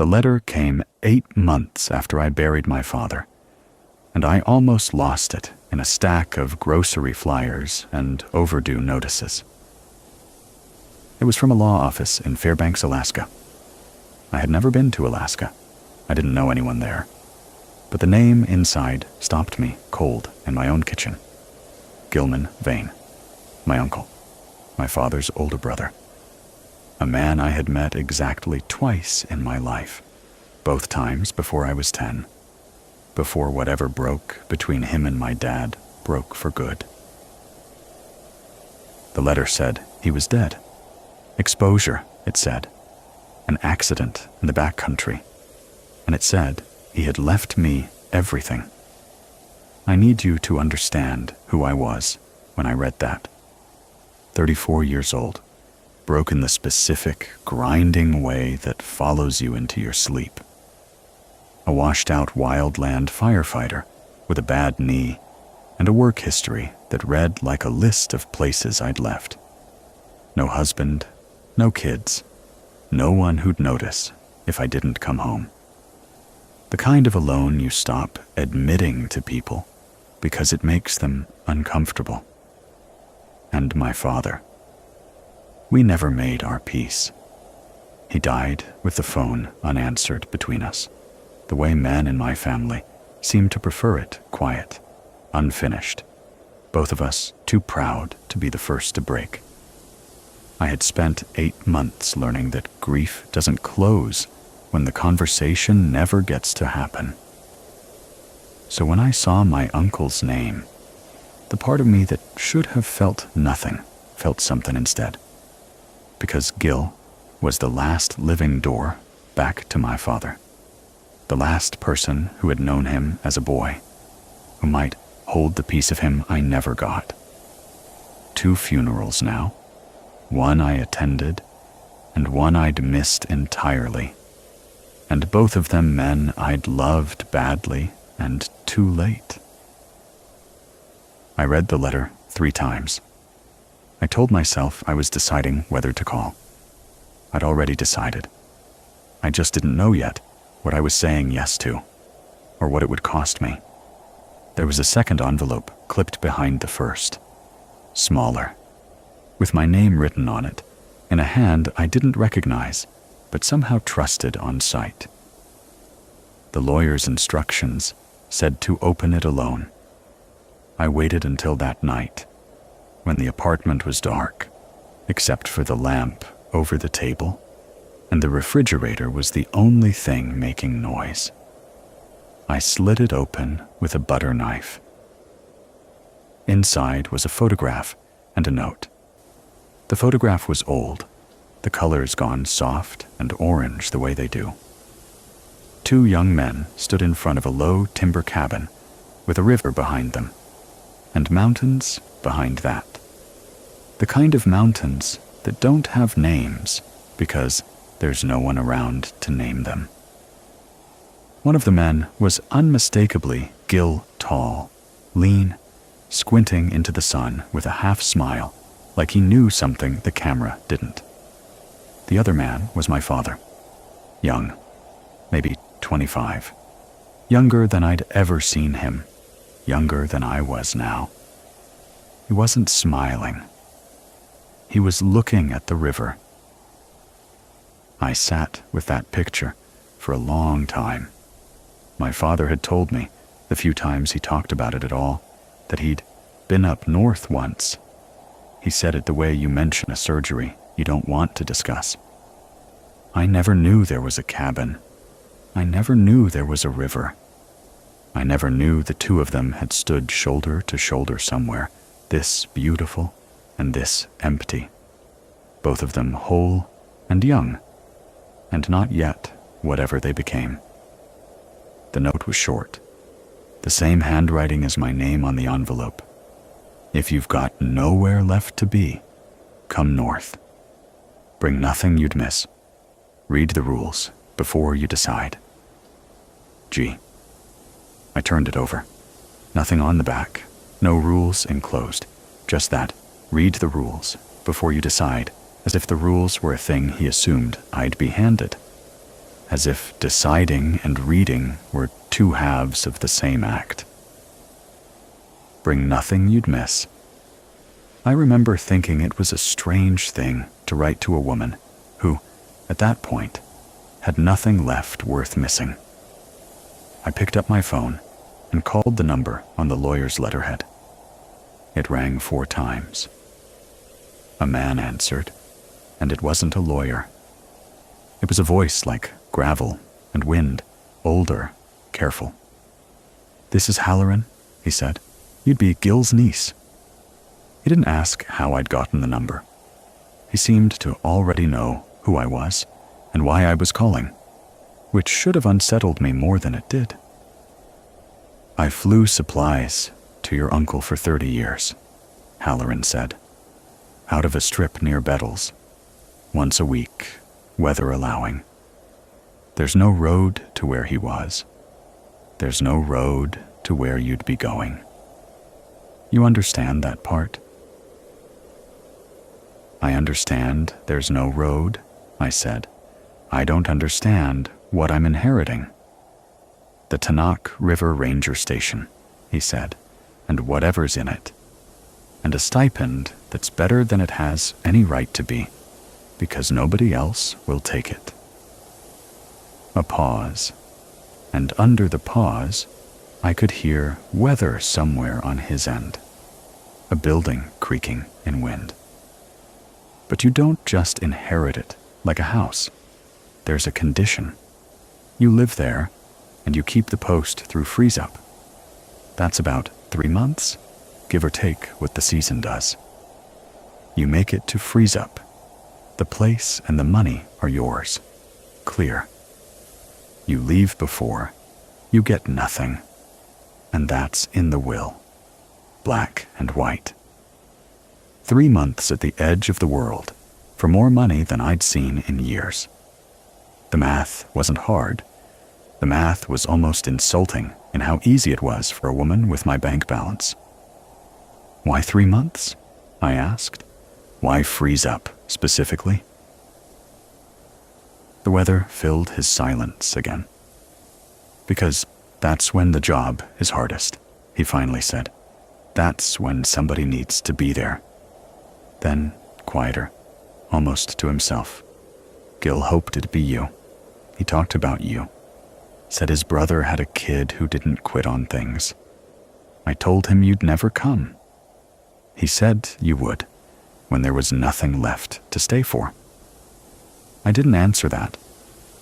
The letter came 8 months after I buried my father, and I almost lost it in a stack of grocery flyers and overdue notices. It was from a law office in Fairbanks, Alaska. I had never been to Alaska. I didn't know anyone there. But the name inside stopped me cold in my own kitchen. Gilman Vane, my uncle, my father's older brother. A man I had met exactly twice in my life, both times before I was 10, before whatever broke between him and my dad broke for good. The letter said he was dead. Exposure, it said. An accident in the backcountry. And it said he had left me everything. I need you to understand who I was when I read that. 34 years old, broke in the specific, grinding way that follows you into your sleep. A washed-out wildland firefighter with a bad knee and a work history that read like a list of places I'd left. No husband, no kids, no one who'd notice if I didn't come home. The kind of alone you stop admitting to people because it makes them uncomfortable. And my father. We never made our peace. He died with the phone unanswered between us, the way men in my family seem to prefer it quiet, unfinished, both of us too proud to be the first to break. I had spent 8 months learning that grief doesn't close when the conversation never gets to happen. So when I saw my uncle's name, the part of me that should have felt nothing felt something instead. Because Gil was the last living door back to my father. The last person who had known him as a boy, who might hold the piece of him I never got. 2 funerals now. One I attended, and one I'd missed entirely. And both of them men I'd loved badly and too late. I read the letter 3 times. I told myself I was deciding whether to call. I'd already decided. I just didn't know yet what I was saying yes to, or what it would cost me. There was a second envelope clipped behind the first, smaller, with my name written on it, in a hand I didn't recognize, but somehow trusted on sight. The lawyer's instructions said to open it alone. I waited until that night, when the apartment was dark, except for the lamp over the table, and the refrigerator was the only thing making noise. I slid it open with a butter knife. Inside was a photograph and a note. The photograph was old, the colors gone soft and orange the way they do. 2 young men stood in front of a low timber cabin with a river behind them, and mountains behind that. The kind of mountains that don't have names because there's no one around to name them. One of the men was unmistakably Gil tall, lean, squinting into the sun with a half smile, like he knew something the camera didn't. The other man was my father, young, maybe 25, younger than I'd ever seen him, younger than I was now. He wasn't smiling. He was looking at the river. I sat with that picture for a long time. My father had told me, the few times he talked about it at all, that he'd been up north once. He said it the way you mention a surgery you don't want to discuss. I never knew there was a cabin. I never knew there was a river. I never knew the 2 of them had stood shoulder to shoulder somewhere, this beautiful and this empty, both of them whole and young, and not yet whatever they became. The note was short, the same handwriting as my name on the envelope. If you've got nowhere left to be, come north. Bring nothing you'd miss. Read the rules before you decide. G. I turned it over. Nothing on the back, no rules enclosed, just that, read the rules before you decide, as if the rules were a thing he assumed I'd be handed. as if deciding and reading were two halves of the same act. Bring nothing you'd miss. I remember thinking it was a strange thing to write to a woman who, at that point, had nothing left worth missing. I picked up my phone and called the number on the lawyer's letterhead. It rang 4 times. A man answered, and it wasn't a lawyer. It was a voice like gravel and wind, older, careful. "This is Halloran," he said. "You'd be Gil's niece." He didn't ask how I'd gotten the number. He seemed to already know who I was and why I was calling, which should have unsettled me more than it did. "I flew supplies to your uncle for 30 years, Halloran said, "out of a strip near Bettles, once a week, weather allowing. There's no road to where he was. There's no road to where you'd be going. You understand that part?" "I understand there's no road," I said. "I don't understand what I'm inheriting." "The Tanakh River Ranger Station," he said, "and whatever's in it. And a stipend that's better than it has any right to be, because nobody else will take it." A pause, and under the pause, I could hear weather somewhere on his end, a building creaking in wind. But you don't just inherit it like a house. There's a condition. You live there, and you keep the post through freeze-up. That's about 3 months, give or take what the season does. You make it to freeze-up. The place and the money are yours. Clear. You leave before, you get nothing. And that's in the will. Black and white. 3 months at the edge of the world, for more money than I'd seen in years. The math wasn't hard. The math was almost insulting in how easy it was for a woman with my bank balance. "Why 3 months?" I asked. "Why freeze up, specifically?" The weather filled his silence again. "Because that's when the job is hardest," he finally said. "That's when somebody needs to be there." Then, quieter, almost to himself, "Gil hoped it'd be you. He talked about you. Said his brother had a kid who didn't quit on things. I told him you'd never come. He said you would, when there was nothing left to stay for." I didn't answer that,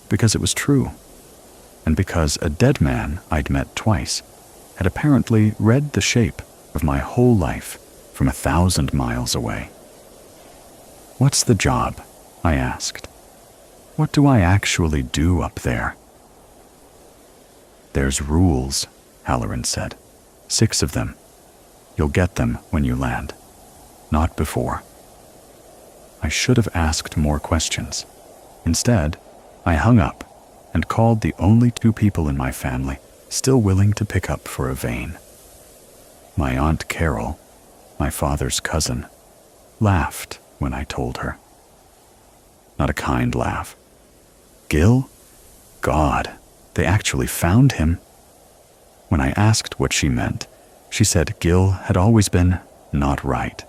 because it was true, and because a dead man I'd met twice had apparently read the shape of my whole life from 1,000 miles away. "What's the job?" I asked. "What do I actually do up there?" "There's rules," Halloran said. 6 of them. You'll get them when you land, not before." I should have asked more questions. Instead, I hung up and called the only 2 people in my family still willing to pick up for a vein. My Aunt Carol, my father's cousin, laughed when I told her. Not a kind laugh. "Gil? God, they actually found him." When I asked what she meant, she said Gil had always been not right,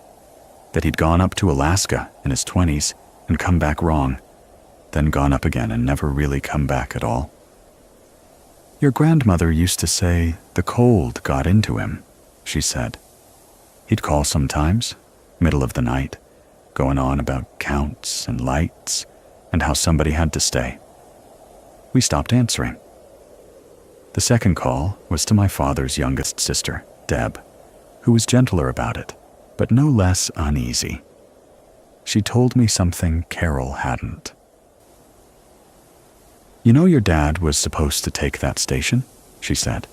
that he'd gone up to Alaska in his 20s and come back wrong, then gone up again and never really come back at all. "Your grandmother used to say the cold got into him," she said. "He'd call sometimes, middle of the night, going on about counts and lights and how somebody had to stay. We stopped answering. The second call was to my father's youngest sister, Deb, who was gentler about it, but no less uneasy. She told me something Carol hadn't. "You know your dad was supposed to take that station?" she said.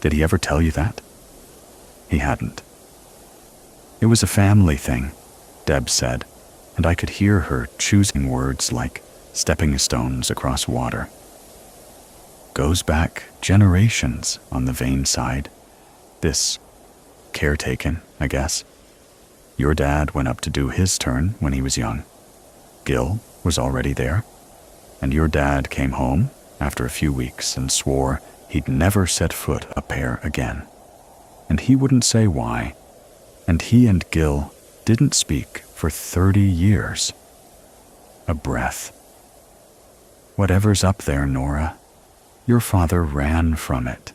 "Did he ever tell you that?" He hadn't. "It was a family thing," Deb said, and I could hear her choosing words like stepping stones across water. "Goes back generations on the Vane side. This caretaken, I guess. Your dad went up to do his turn when he was young. Gil was already there." And your dad came home after a few weeks and swore he'd never set foot up there again. And he wouldn't say why. And he and Gil didn't speak for 30 years. A breath. Whatever's up there, Norah, your father ran from it.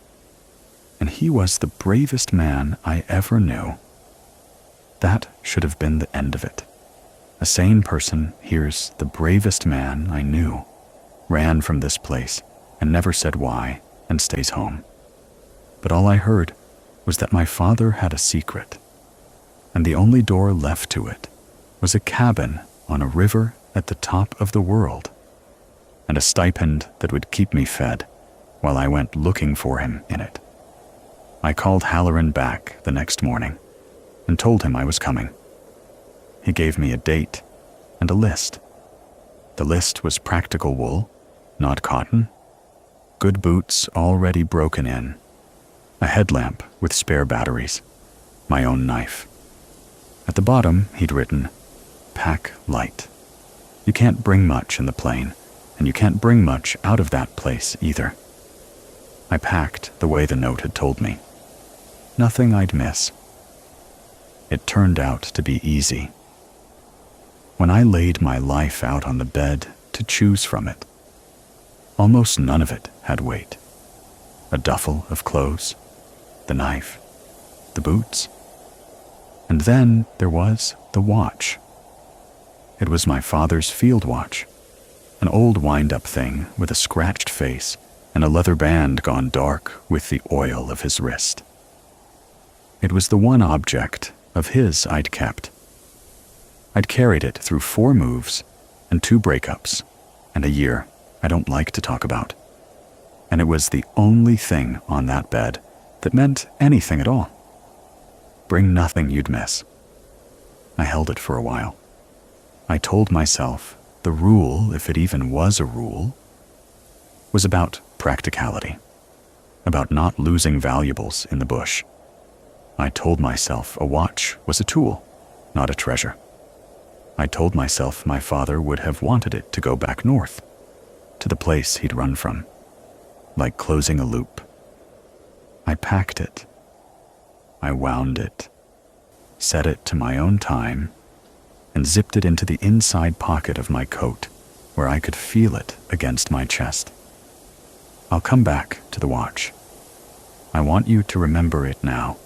And he was the bravest man I ever knew. That should have been the end of it. A sane person hears the bravest man I knew ran from this place and never said why and stays home. But all I heard was that my father had a secret, and the only door left to it was a cabin on a river at the top of the world, and a stipend that would keep me fed while I went looking for him in it. I called Halloran back the next morning and told him I was coming. He gave me a date and a list. The list was practical wool, not cotton, good boots already broken in, a headlamp with spare batteries, my own knife. At the bottom, he'd written, "Pack light. You can't bring much in the plane, and you can't bring much out of that place either." I packed the way the note had told me. Nothing I'd miss. It turned out to be easy. When I laid my life out on the bed to choose from it, almost none of it had weight. A duffel of clothes, the knife, the boots. And then there was the watch. It was my father's field watch, an old wind-up thing with a scratched face and a leather band gone dark with the oil of his wrist. It was the one object of his I'd kept. I'd carried it through 4 moves and 2 breakups and a year I don't like to talk about. And it was the only thing on that bed that meant anything at all. Bring nothing you'd miss. I held it for a while. I told myself the rule, if it even was a rule, was about practicality, about not losing valuables in the bush. I told myself a watch was a tool, not a treasure. I told myself my father would have wanted it to go back north, to the place he'd run from, like closing a loop. I packed it. I wound it, set it to my own time, and zipped it into the inside pocket of my coat where I could feel it against my chest. I'll come back to the watch. I want you to remember it now,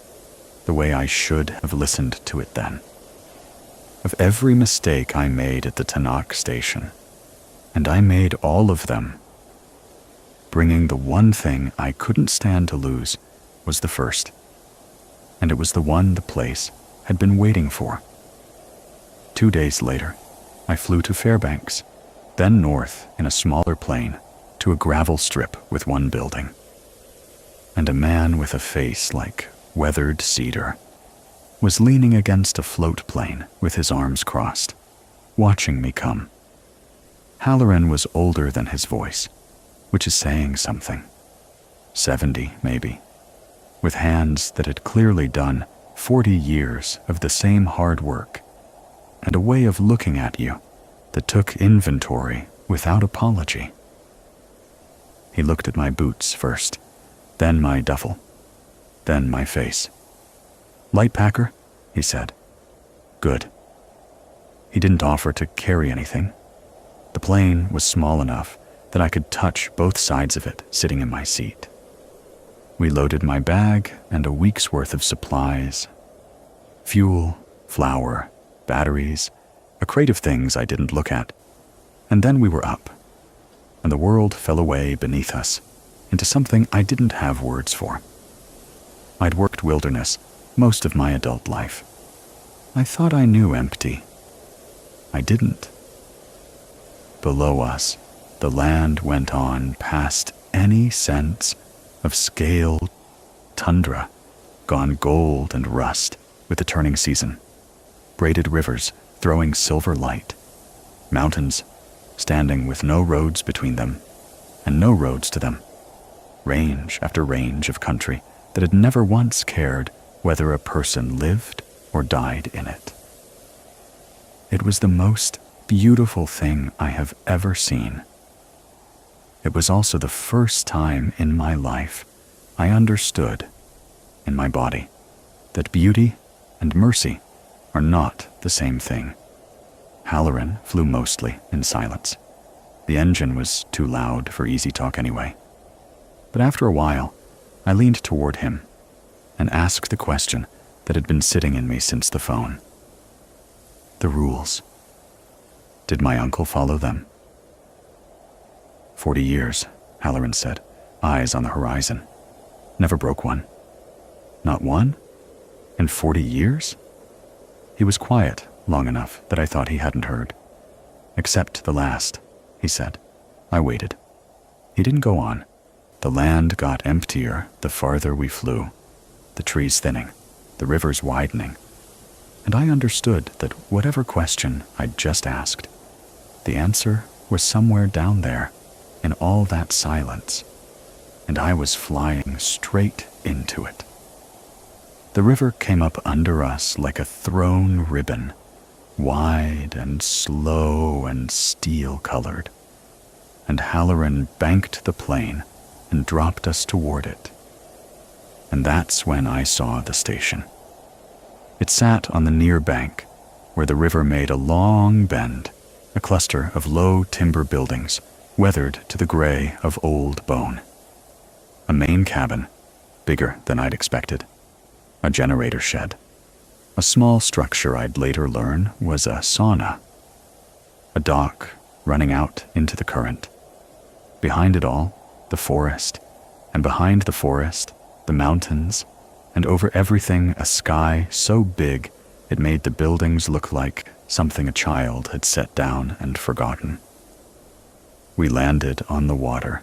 the way I should have listened to it then. Of every mistake I made at the Tanakh station, and I made all of them, bringing the one thing I couldn't stand to lose was the first, and it was the one the place had been waiting for. 2 days later, I flew to Fairbanks, then north in a smaller plane to a gravel strip with one building. And a man with a face like weathered cedar was leaning against a float plane with his arms crossed, watching me come. Halloran was older than his voice, which is saying something. 70, maybe, with hands that had clearly done 40 years of the same hard work, and a way of looking at you that took inventory without apology. He looked at my boots first, then my duffel, then my face. "Light packer?" he said. "Good." He didn't offer to carry anything. The plane was small enough that I could touch both sides of it sitting in my seat. We loaded my bag and a week's worth of supplies. Fuel, flour, batteries, a crate of things I didn't look at. And then we were up, and the world fell away beneath us into something I didn't have words for. I'd worked wilderness most of my adult life. I thought I knew empty. I didn't. Below us, the land went on past any sense of scaled tundra, gone gold and rust with the turning season, braided rivers throwing silver light, mountains standing with no roads between them and no roads to them, range after range of country that had never once cared whether a person lived or died in it. It was the most beautiful thing I have ever seen, it was also the first time in my life I understood, in my body, that beauty and mercy are not the same thing. Halloran flew mostly in silence. The engine was too loud for easy talk anyway. But after a while, I leaned toward him and asked the question that had been sitting in me since the phone. The rules. Did my uncle follow them? 40 years, Halloran said, eyes on the horizon. Never broke one. Not one? In 40 years? He was quiet long enough that I thought he hadn't heard. Except the last, he said. I waited. He didn't go on. The land got emptier the farther we flew, the trees thinning, the rivers widening, and I understood that whatever question I'd just asked, the answer was somewhere down there in all that silence, and I was flying straight into it. The river came up under us like a thrown ribbon, wide and slow and steel-colored, and Halloran banked the plane and dropped us toward it. And that's when I saw the station. It sat on the near bank, where the river made a long bend, a cluster of low timber buildings, weathered to the gray of old bone. A main cabin, bigger than I'd expected. A generator shed. A small structure I'd later learn was a sauna. A dock running out into the current. Behind it all, the forest, and behind the forest, the mountains, and over everything a sky so big it made the buildings look like something a child had set down and forgotten. We landed on the water.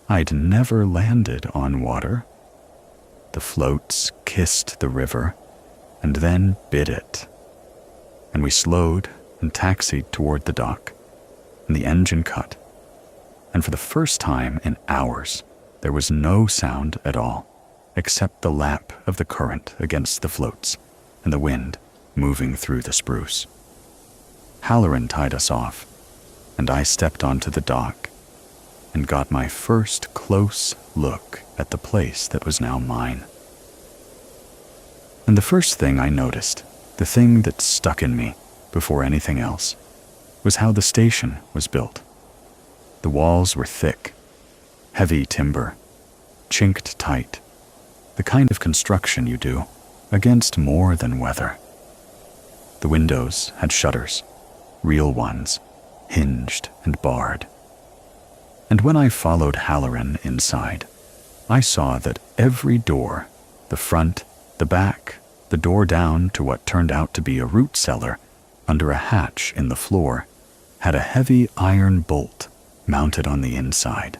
I'd never landed on water. The floats kissed the river and then bit it, and we slowed and taxied toward the dock, and the engine cut. And for the first time in hours, there was no sound at all, except the lap of the current against the floats and the wind moving through the spruce. Halloran tied us off, and I stepped onto the dock and got my first close look at the place that was now mine. And the first thing I noticed, the thing that stuck in me before anything else, was how the station was built. The walls were thick, heavy timber, chinked tight, the kind of construction you do against more than weather. The windows had shutters, real ones, hinged and barred. And when I followed Halloran inside, I saw that every door, the front, the back, the door down to what turned out to be a root cellar under a hatch in the floor, had a heavy iron bolt mounted on the inside.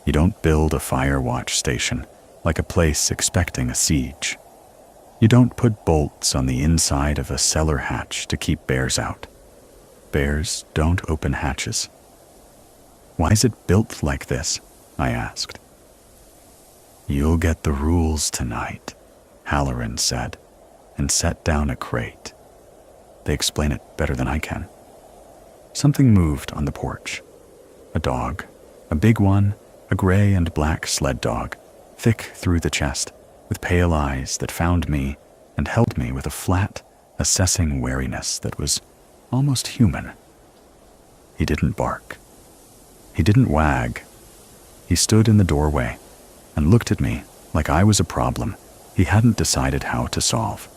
You don't build a fire watch station like a place expecting a siege. You don't put bolts on the inside of a cellar hatch to keep bears out. Bears don't open hatches. Why is it built like this? I asked. You'll get the rules tonight, Halloran said, and set down a crate. They explain it better than I can. Something moved on the porch. A dog, a big one, a gray and black sled dog, thick through the chest, with pale eyes that found me and held me with a flat, assessing wariness that was almost human. He didn't bark. He didn't wag. He stood in the doorway and looked at me like I was a problem he hadn't decided how to solve.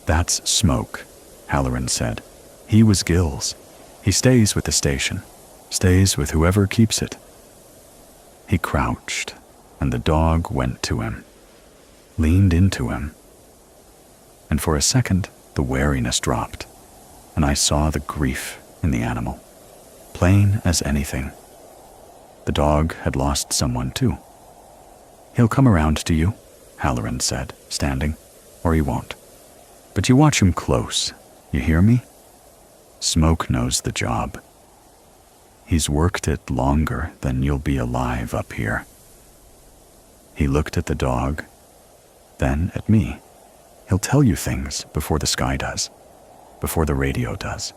That's Smoke, Halloran said. He was Gil's. He stays with the station, stays with whoever keeps it. He crouched, and the dog went to him, leaned into him. And for a second, the wariness dropped, and I saw the grief in the animal, plain as anything. The dog had lost someone too. He'll come around to you, Halloran said, standing, or he won't. But you watch him close, you hear me? Smoke knows the job. He's worked it longer than you'll be alive up here. He looked at the dog, then at me. He'll tell you things before the sky does, before the radio does,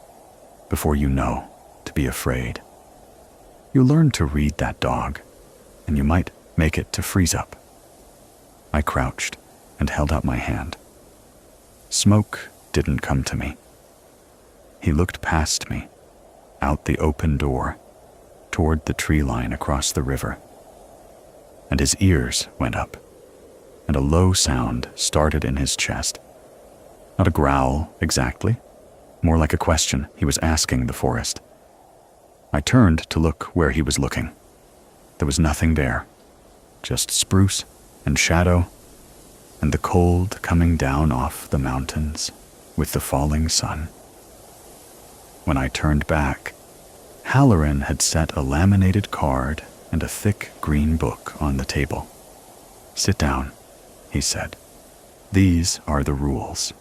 before you know to be afraid. You learn to read that dog, and you might make it to freeze up. I crouched and held out my hand. Smoke didn't come to me. He looked past me, out the open door, toward the tree line across the river. And his ears went up, and a low sound started in his chest. Not a growl exactly, more like a question he was asking the forest. I turned to look where he was looking. There was nothing there, just spruce and shadow, and the cold coming down off the mountains with the falling sun. When I turned back, Halloran had set a laminated card and a thick green book on the table. "Sit down," he said. "These are the rules."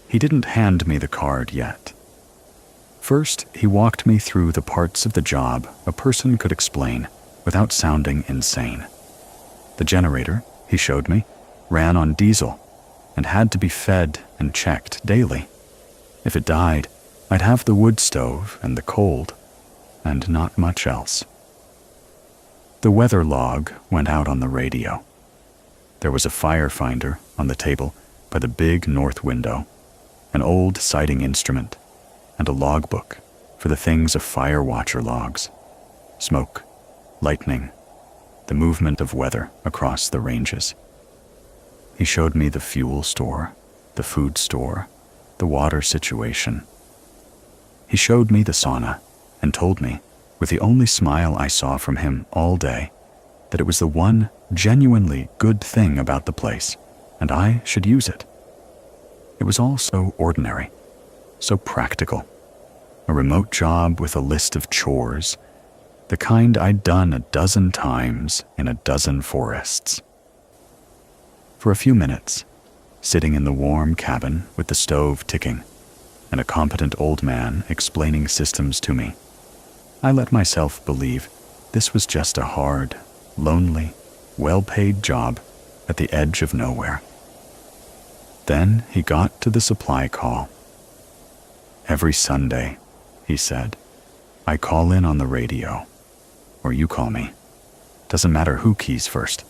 He didn't hand me the card yet. First, he walked me through the parts of the job a person could explain without sounding insane. The generator, he showed me, ran on diesel and had to be fed and checked daily. If it died, I'd have the wood stove and the cold, and not much else. The weather log went out on the radio. There was a fire finder on the table by the big north window, an old sighting instrument, and a logbook for the things a fire watcher logs: smoke, lightning, the movement of weather across the ranges. He showed me the fuel store, the food store, the water situation. He showed me the sauna and told me, with the only smile I saw from him all day, that it was the one genuinely good thing about the place, and I should use it. It was all so ordinary, so practical. A remote job with a list of chores, the kind I'd done a dozen times in a dozen forests. For a few minutes, sitting in the warm cabin with the stove ticking and a competent old man explaining systems to me, I let myself believe this was just a hard, lonely, well-paid job at the edge of nowhere. Then he got to the supply call. "Every Sunday," he said, "I call in on the radio, or you call me. Doesn't matter who keys first.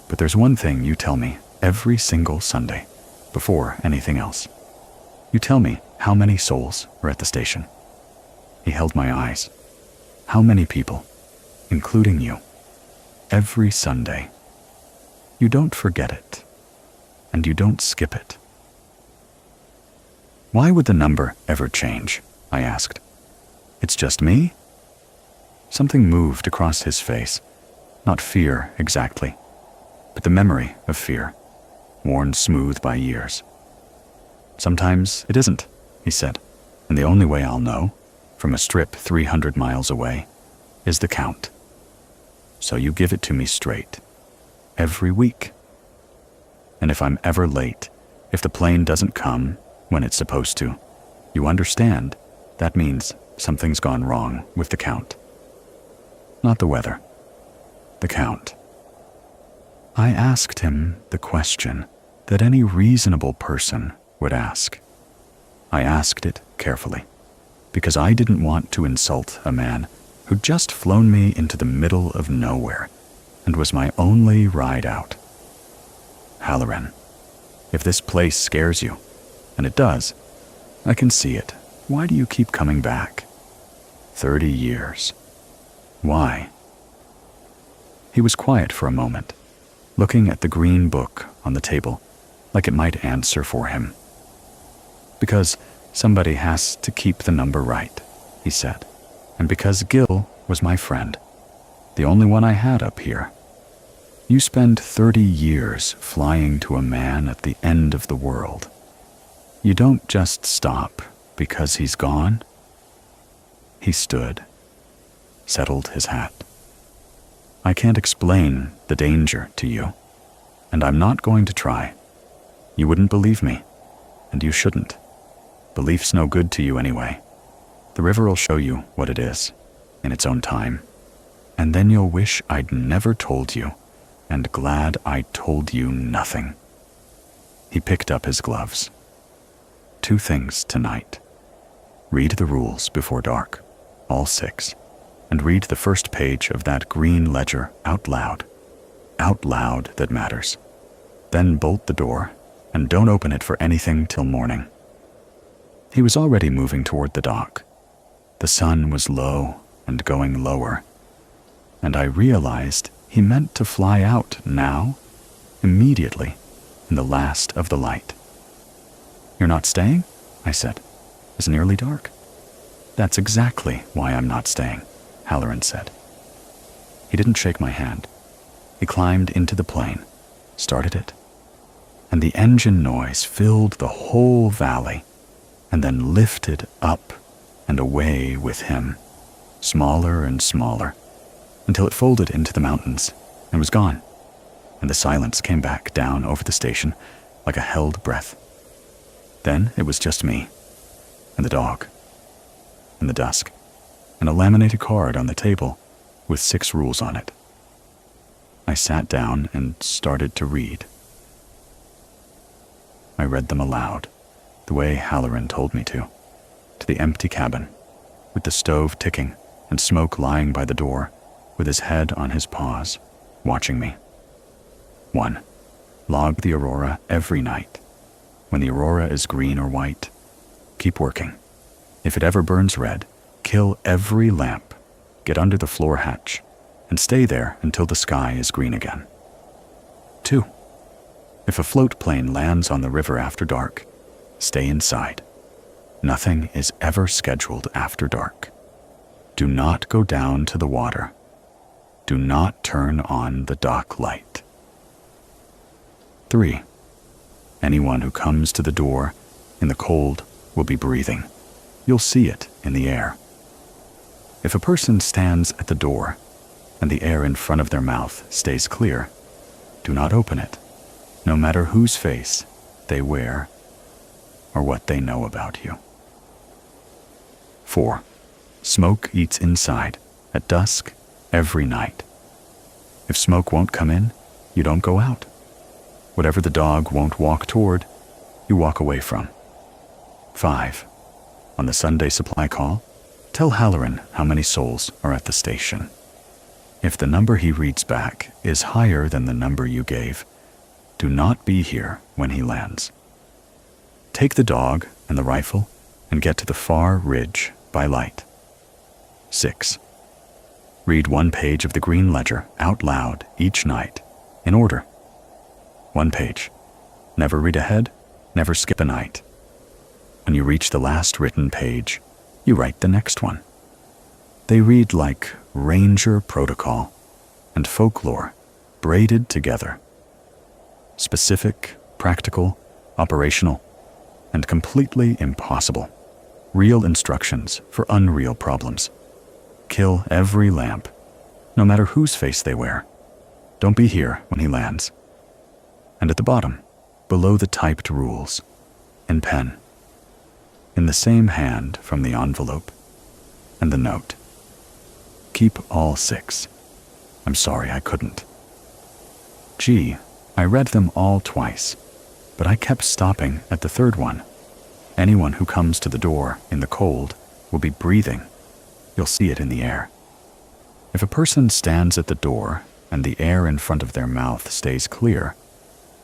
But there's one thing you tell me every single Sunday, before anything else. You tell me how many souls are at the station." He held my eyes. "How many people, including you, every Sunday. You don't forget it, and you don't skip it." "Why would the number ever change?" I asked. "It's just me?" Something moved across his face, not fear exactly, but the memory of fear, worn smooth by years. "Sometimes it isn't," he said, "and the only way I'll know, from a strip 300 miles away, is the count. So you give it to me straight, every week. And if I'm ever late, if the plane doesn't come when it's supposed to, you understand that means something's gone wrong with the count. Not the weather, the count." I asked him the question that any reasonable person would ask. I asked it carefully, because I didn't want to insult a man who'd just flown me into the middle of nowhere and was my only ride out. "Halloran, if this place scares you, and it does, I can see it. Why do you keep coming back? 30 years. Why?" He was quiet for a moment, looking at the green book on the table like it might answer for him. "Because somebody has to keep the number right," he said, "and because Gil was my friend, the only one I had up here. You spend 30 years flying to a man at the end of the world. You don't just stop because he's gone." He stood, settled his hat. "I can't explain the danger to you, and I'm not going to try. You wouldn't believe me, and you shouldn't. Belief's no good to you anyway. The river'll show you what it is, in its own time, and then you'll wish I'd never told you, and glad I told you nothing." He picked up his gloves. "2 things tonight. Read the rules before dark, all 6, and read the first page of that green ledger out loud that matters. Then bolt the door and don't open it for anything till morning. He was already moving toward the dock. The sun was low and going lower, and I realized he meant to fly out now, immediately, in the last of the light. "You're not staying?" I said. "It's nearly dark." "That's exactly why I'm not staying," Halloran said. He didn't shake my hand. He climbed into the plane, started it, and the engine noise filled the whole valley and then lifted up and away with him, smaller and smaller, until it folded into the mountains and was gone, and the silence came back down over the station like a held breath. Then it was just me, and the dog, and the dusk, and a laminated card on the table with 6 rules on it. I sat down and started to read. I read them aloud, the way Halloran told me to the empty cabin, with the stove ticking and Smoke lying by the door, with his head on his paws, watching me. 1. Log the aurora every night. When the aurora is green or white, keep working. If it ever burns red, kill every lamp, get under the floor hatch, and stay there until the sky is green again. 2. If a float plane lands on the river after dark, stay inside. Nothing is ever scheduled after dark. Do not go down to the water. Do not turn on the dock light. 3. Anyone who comes to the door in the cold will be breathing. You'll see it in the air. If a person stands at the door and the air in front of their mouth stays clear, do not open it, no matter whose face they wear or what they know about you. 4. Smoke eats inside at dusk every night. If Smoke won't come in, you don't go out. Whatever the dog won't walk toward, you walk away from. 5. On the Sunday supply call, tell Halloran how many souls are at the station. If the number he reads back is higher than the number you gave, do not be here when he lands. Take the dog and the rifle and get to the far ridge by light. 6. Read 1 page of the green ledger out loud each night, in order. 1 page. Never read ahead, never skip a night. When you reach the last written page, you write the next one. They read like Ranger protocol and folklore braided together. Specific, practical, operational, and completely impossible. Real instructions for unreal problems. Kill every lamp, no matter whose face they wear. Don't be here when he lands. And at the bottom, below the typed rules, in pen, in the same hand from the envelope and the note. Keep all 6. I'm sorry I couldn't. Gee, I read them all twice, but I kept stopping at the 3rd one. Anyone who comes to the door in the cold will be breathing. You'll see it in the air. If a person stands at the door and the air in front of their mouth stays clear,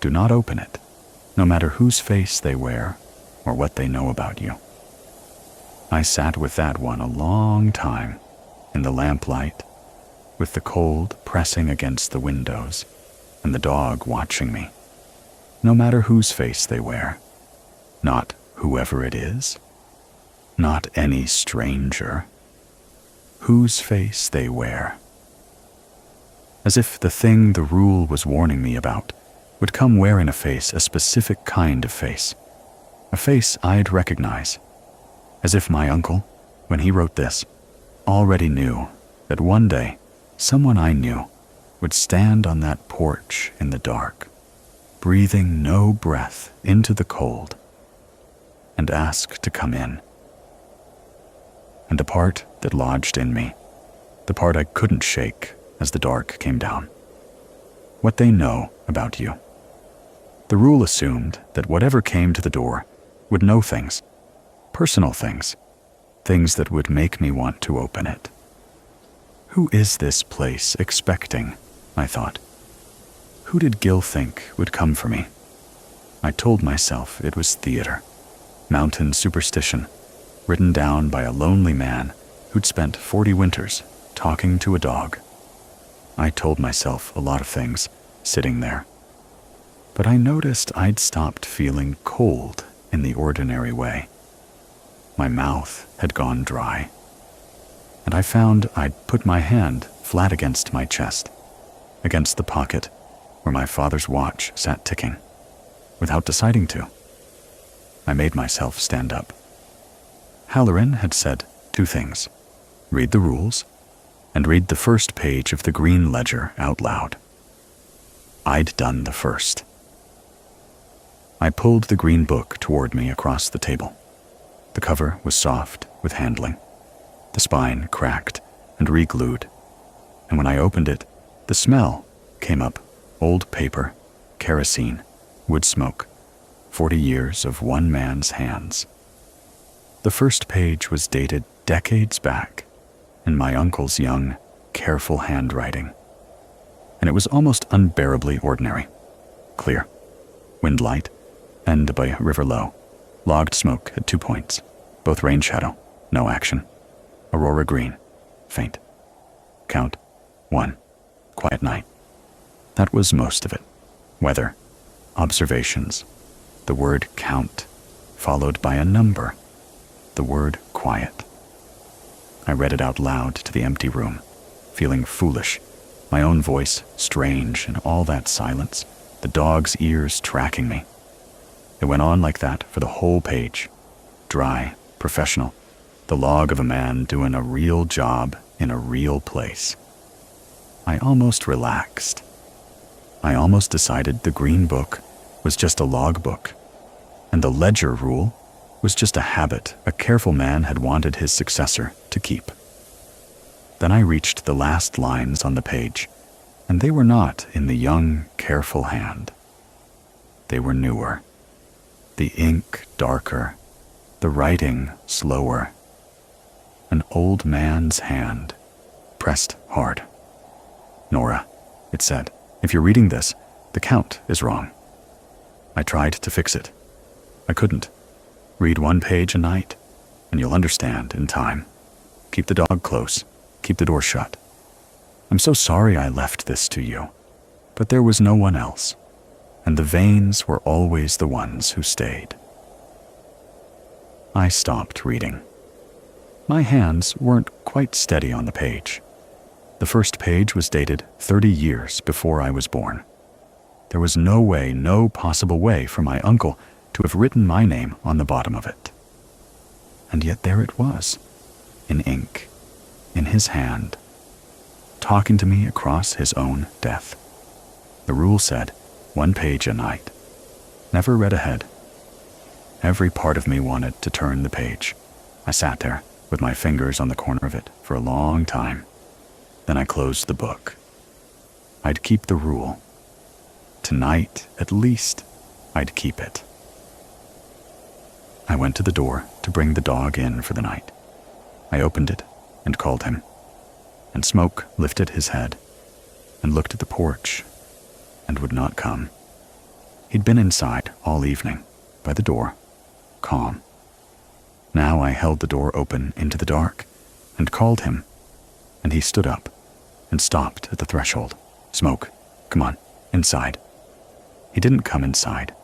do not open it, no matter whose face they wear or what they know about you. I sat with that one a long time, in the lamplight, with the cold pressing against the windows and the dog watching me, no matter whose face they wear, not whoever it is, not any stranger, whose face they wear. As if the thing the rule was warning me about would come wearing a specific kind of face, a face I'd recognize. As if my uncle, when he wrote this, already knew that one day someone I knew would stand on that porch in the dark, breathing no breath into the cold, and ask to come in. And the part that lodged in me, the part I couldn't shake as the dark came down. What they know about you. The rule assumed that whatever came to the door would know things, personal things, things that would make me want to open it. Who is this place expecting? I thought. Who did Gil think would come for me? I told myself it was theater, mountain superstition, written down by a lonely man who'd spent 40 winters talking to a dog. I told myself a lot of things, sitting there. But I noticed I'd stopped feeling cold in the ordinary way. My mouth had gone dry, and I found I'd put my hand flat against my chest, against the pocket where my father's watch sat ticking, without deciding to. I made myself stand up. Halloran had said 2 things: read the rules, and read the first page of the green ledger out loud. I'd done the first. I pulled the green book toward me across the table. The cover was soft with handling, the spine cracked and re-glued, and when I opened it, the smell came up: old paper, kerosene, wood smoke, 40 years of one man's hands. The first page was dated decades back in my uncle's young, careful handwriting, and it was almost unbearably ordinary. Clear, wind light, end by river low, logged smoke at 2 points, both rain shadow, no action, Aurora green, faint. Count, 1, quiet night. That was most of it. Weather, observations, the word count, followed by a number, the word quiet. I read it out loud to the empty room, feeling foolish, my own voice strange in all that silence, the dog's ears tracking me. It went on like that for the whole page, dry, professional, the log of a man doing a real job in a real place. I almost relaxed. I almost decided the green book was just a log book, and the ledger rule was just a habit a careful man had wanted his successor to keep. Then I reached the last lines on the page, and they were not in the young, careful hand. They were newer, the ink darker, the writing slower. An old man's hand, pressed hard. Norah, it said, if you're reading this, the count is wrong. I tried to fix it. I couldn't. Read 1 page a night, and you'll understand in time. Keep the dog close. Keep the door shut. I'm so sorry I left this to you, but there was no one else, and the veins were always the ones who stayed. I stopped reading. My hands weren't quite steady on the page. The first page was dated 30 years before I was born. There was no way, no possible way for my uncle to have written my name on the bottom of it. And yet there it was, in ink, in his hand, talking to me across his own death. The rule said 1 page a night. Never read ahead. Every part of me wanted to turn the page. I sat there with my fingers on the corner of it for a long time. Then I closed the book. I'd keep the rule. Tonight, at least, I'd keep it. I went to the door to bring the dog in for the night. I opened it and called him, and Smoke lifted his head and looked at the porch and would not come. He'd been inside all evening, by the door, calm. Now I held the door open into the dark and called him, and he stood up and stopped at the threshold. Smoke, come on, inside. He didn't come inside.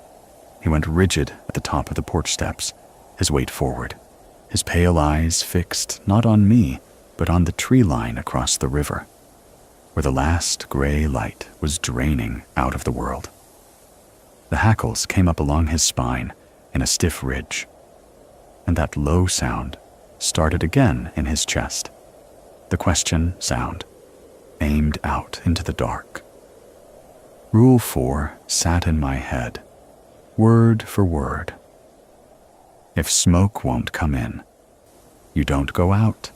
He went rigid at the top of the porch steps, his weight forward, his pale eyes fixed not on me, but on the tree line across the river, where the last gray light was draining out of the world. The hackles came up along his spine in a stiff ridge, and that low sound started again in his chest, the question sound, aimed out into the dark. Rule 4 sat in my head, word for word. If Smoke won't come in, you don't go out.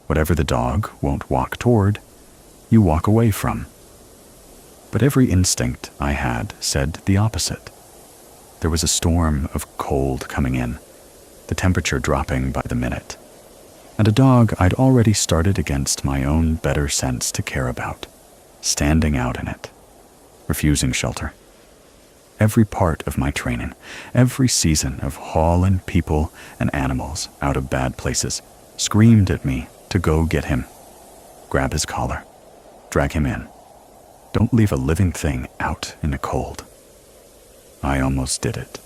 Whatever the dog won't walk toward, you walk away from. But every instinct I had said the opposite. There was a storm of cold coming in, the temperature dropping by the minute, and a dog I'd already started against my own better sense to care about, standing out in it, refusing shelter. Every part of my training, every season of hauling people and animals out of bad places, screamed at me to go get him, grab his collar, drag him in. Don't leave a living thing out in the cold. I almost did it.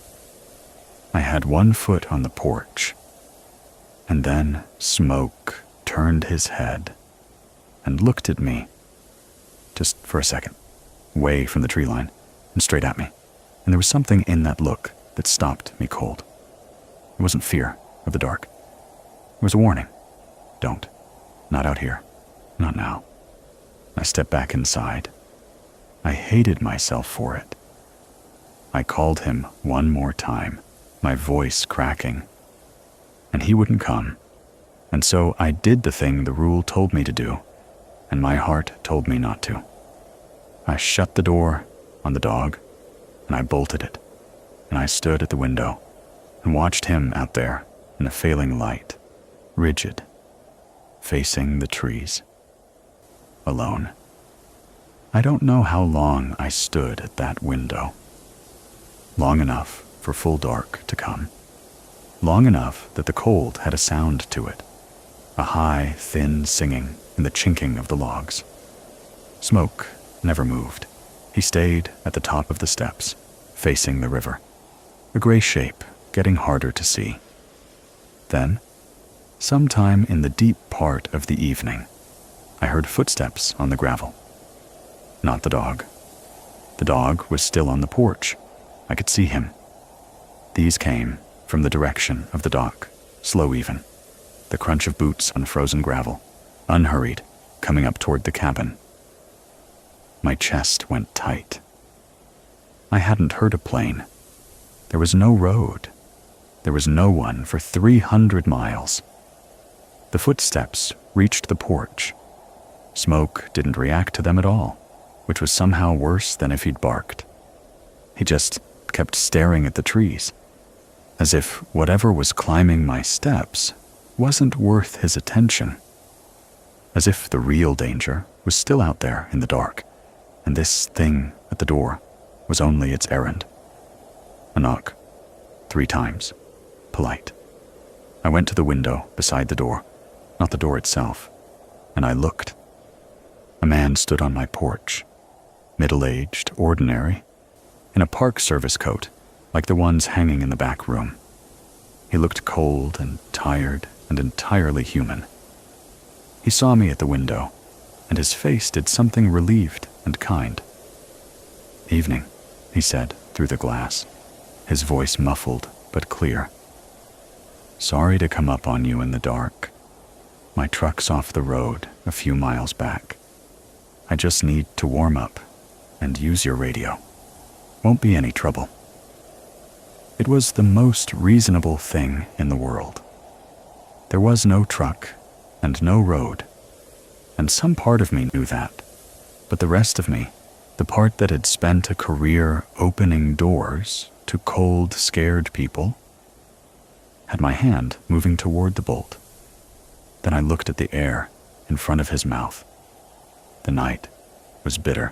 I had one foot on the porch, and then Smoke turned his head and looked at me, just for a second, away from the tree line and straight at me. And there was something in that look that stopped me cold. It wasn't fear of the dark. It was a warning. Don't. Not out here. Not now. I stepped back inside. I hated myself for it. I called him one more time, my voice cracking. And he wouldn't come. And so I did the thing the rule told me to do, and my heart told me not to. I shut the door on the dog, and I bolted it, and I stood at the window and watched him out there in the failing light, rigid, facing the trees, alone. I don't know how long I stood at that window. Long enough for full dark to come. Long enough that the cold had a sound to it, a high, thin singing in the chinking of the logs. Smoke never moved. He stayed at the top of the steps, facing the river, a gray shape getting harder to see. Then, sometime in the deep part of the evening, I heard footsteps on the gravel. Not the dog. The dog was still on the porch. I could see him. These came from the direction of the dock, slow even, the crunch of boots on frozen gravel, unhurried, coming up toward the cabin. My chest went tight. I hadn't heard a plane. There was no road. There was no one for 300 miles. The footsteps reached the porch. Smoke didn't react to them at all, which was somehow worse than if he'd barked. He just kept staring at the trees, as if whatever was climbing my steps wasn't worth his attention. As if the real danger was still out there in the dark, and this thing at the door was only its errand. A knock, 3 times, polite. I went to the window beside the door, not the door itself, and I looked. A man stood on my porch, middle-aged, ordinary, in a Park Service coat, like the ones hanging in the back room. He looked cold and tired and entirely human. He saw me at the window, and his face did something relieved and kind. "Evening," he said through the glass, his voice muffled but clear. "Sorry to come up on you in the dark. My truck's off the road a few miles back. I just need to warm up and use your radio. Won't be any trouble." It was the most reasonable thing in the world. There was no truck and no road, and some part of me knew that, but the rest of me, the part that had spent a career opening doors to cold, scared people, had my hand moving toward the bolt. Then I looked at the air in front of his mouth. The night was bitter.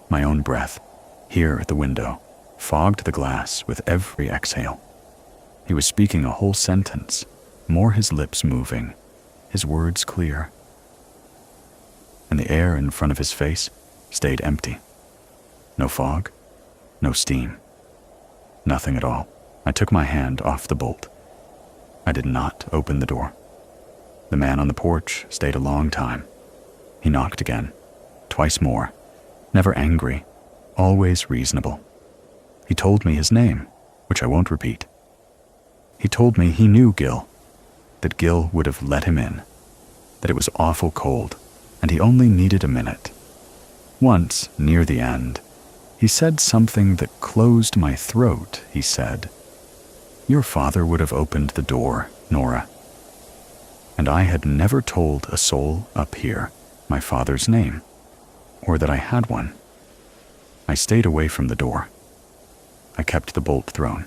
My own breath, here at the window, fogged the glass with every exhale. He was speaking a whole sentence, more his lips moving, his words clear. And the air in front of his face stayed empty. No fog, no steam, nothing at all. I took my hand off the bolt. I did not open the door. The man on the porch stayed a long time. He knocked again, twice more, never angry, always reasonable. He told me his name, which I won't repeat. He told me he knew Gil, that Gil would have let him in, that it was awful cold, and he only needed a minute. Once, near the end, he said something that closed my throat. He said, "Your father would have opened the door, Norah." And I had never told a soul up here my father's name, or that I had one. I stayed away from the door. I kept the bolt thrown.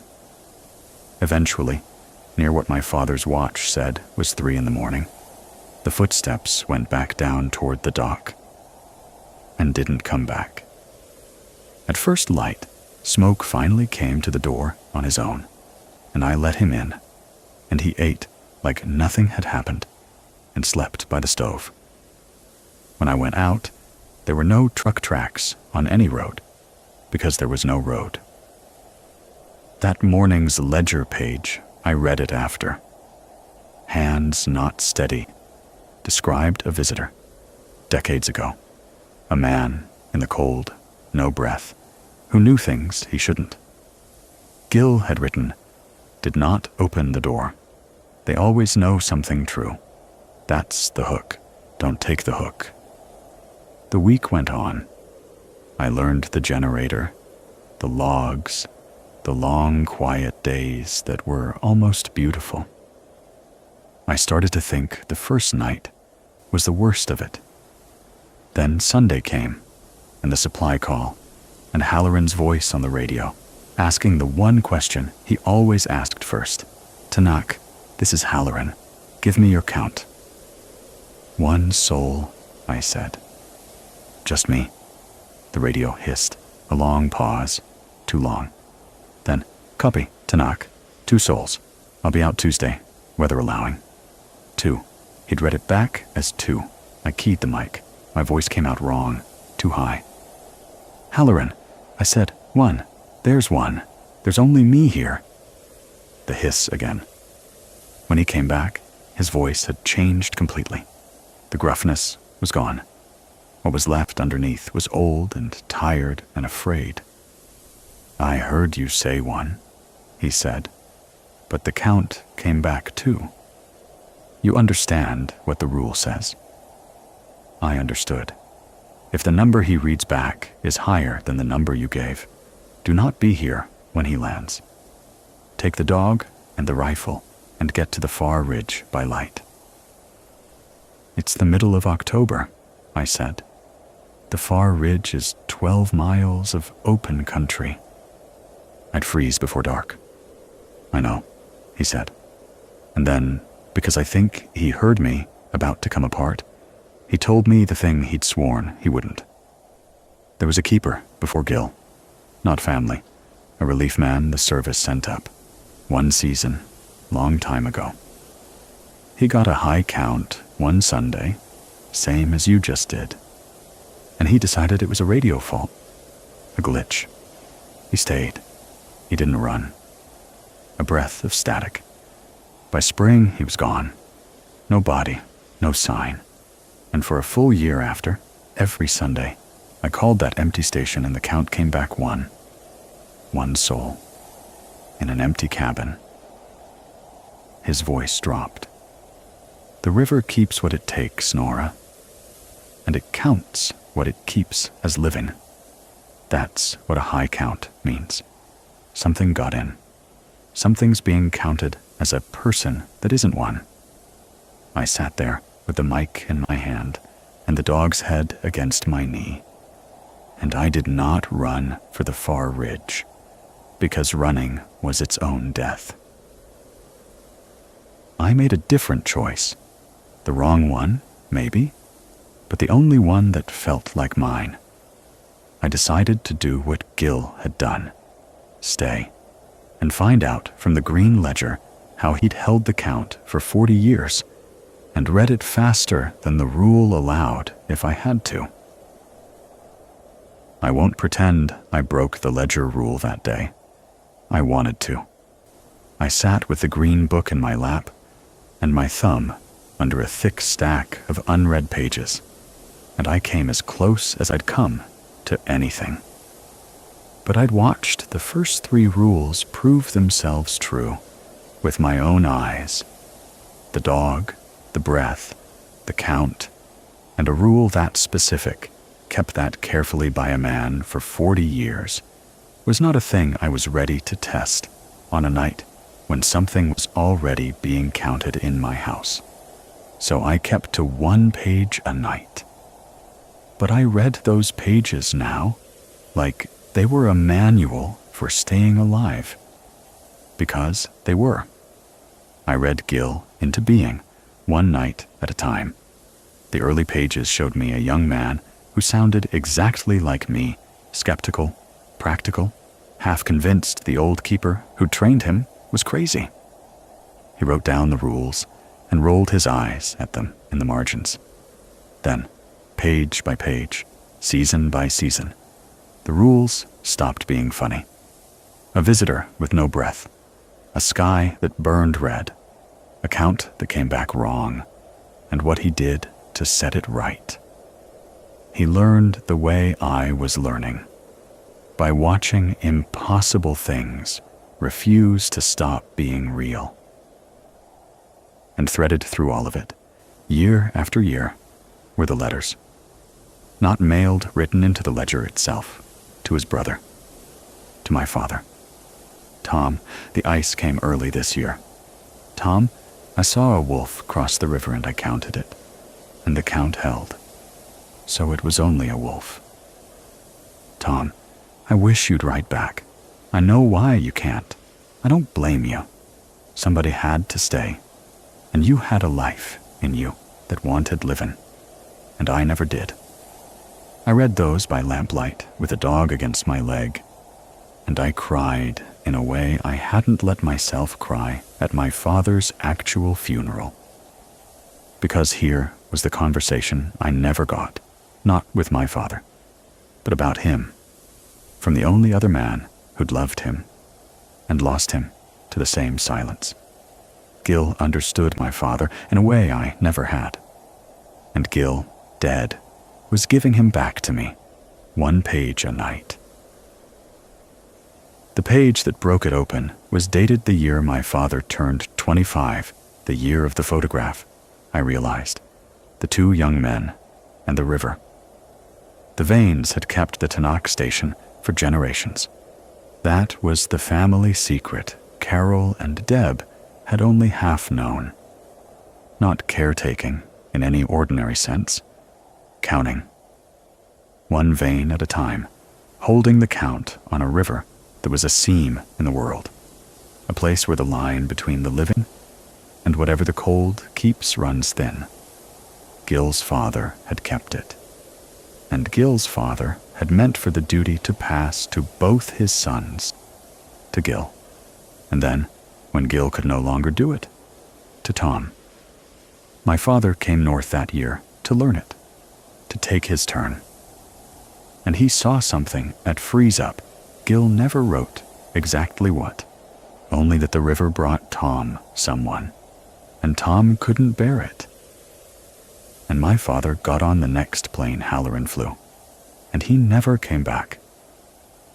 Eventually, near what my father's watch said was 3 in the morning, the footsteps went back down toward the dock and didn't come back. At first light, Smoke finally came to the door on his own, and I let him in, and he ate like nothing had happened and slept by the stove. When I went out, there were no truck tracks on any road because there was no road. That morning's ledger page, I read it after. Hands not steady described a visitor, decades ago, a man in the cold, no breath, who knew things he shouldn't. Gil had written, "Did not open the door. They always know something true. That's the hook. Don't take the hook." The week went on. I learned the generator, the logs, the long, quiet days that were almost beautiful. I started to think the first night was the worst of it. Then Sunday came, and the supply call, and Halloran's voice on the radio, asking the one question he always asked first. "Tanakh, this is Halloran. Give me your count." "1 soul," I said. "Just me." The radio hissed. A long pause. Too long. Then, "Copy, Tanakh. 2 souls. I'll be out Tuesday, weather allowing." 2. He'd read it back as 2. I keyed the mic. My voice came out wrong, too high. "Halloran," I said, "1. There's 1. There's only me here." The hiss again. When he came back, his voice had changed completely. The gruffness was gone. What was left underneath was old and tired and afraid. "I heard you say 1, he said, "but the count came back 2. You understand what the rule says." I understood. If the number he reads back is higher than the number you gave, do not be here when he lands. Take the dog and the rifle and get to the far ridge by light. "It's the middle of October," I said. "The far ridge is 12 miles of open country. I'd freeze before dark." "I know," he said. And then, because I think he heard me about to come apart, he told me the thing he'd sworn he wouldn't. There was a keeper before Gil. Not family. A relief man the service sent up. 1 season, long time ago. He got a high count 1 Sunday, same as you just did. And he decided it was a radio fault. A glitch. He stayed. He didn't run. A breath of static. By spring, he was gone. No body, no sign. And for a full year after, every Sunday, I called that empty station and the count came back 1. 1 soul. In an empty cabin. His voice dropped. "The river keeps what it takes, Norah. And it counts what it keeps as living. That's what a high count means. Something got in. Something's being counted as a person that isn't one." I sat there with the mic in my hand and the dog's head against my knee. And I did not run for the far ridge, because running was its own death. I made a different choice. The wrong one, maybe, but the only one that felt like mine. I decided to do what Gil had done. Stay, and find out from the green ledger how he'd held the count for 40 years and read it faster than the rule allowed if I had to. I won't pretend I broke the ledger rule that day. I wanted to. I sat with the green book in my lap and my thumb under a thick stack of unread pages, and I came as close as I'd come to anything. But I'd watched the first 3 rules prove themselves true with my own eyes. The dog, the breath, the count, and a rule that specific, kept that carefully by a man for 40 years, was not a thing I was ready to test on a night when something was already being counted in my house. So I kept to 1 page a night. But I read those pages now like they were a manual for staying alive. Because they were. I read Gil into being, one night at a time. The early pages showed me a young man who sounded exactly like me, skeptical, practical, half convinced the old keeper who trained him was crazy. He wrote down the rules and rolled his eyes at them in the margins. Then, page by page, season by season, the rules stopped being funny. A visitor with no breath, a sky that burned red, a count that came back wrong, and what he did to set it right. He learned the way I was learning, by watching impossible things refuse to stop being real. And threaded through all of it, year after year, were the letters. Not mailed, written into the ledger itself, to his brother, to my father. Tom, the ice came early this year. Tom, I saw a wolf cross the river and I counted it, and the count held. So it was only a wolf. Tom, I wish you'd write back. I know why you can't. I don't blame you. Somebody had to stay, and you had a life in you that wanted livin', and I never did. I read those by lamplight with a dog against my leg, and I cried in a way I hadn't let myself cry at my father's actual funeral. Because here was the conversation I never got, not with my father, but about him, from the only other man who'd loved him and lost him to the same silence. Gil understood my father in a way I never had, and Gil, dead, was giving him back to me, one page a night. The page that broke it open was dated the year my father turned 25, the year of the photograph, I realized, the two young men, and the river. The Vanes had kept the Tanakh station for generations. That was the family secret Carol and Deb had only half known. Not caretaking in any ordinary sense, counting. One Vane at a time, holding the count on a river that was a seam in the world, a place where the line between the living and whatever the cold keeps runs thin. Gil's father had kept it, and Gil's father had meant for the duty to pass to both his sons, to Gil, and then, when Gil could no longer do it, to Tom. My father came north that year to learn it, to take his turn. And he saw something at freeze-up Gil never wrote exactly what, only that the river brought Tom someone, and Tom couldn't bear it. And my father got on the next plane Halloran flew, and he never came back,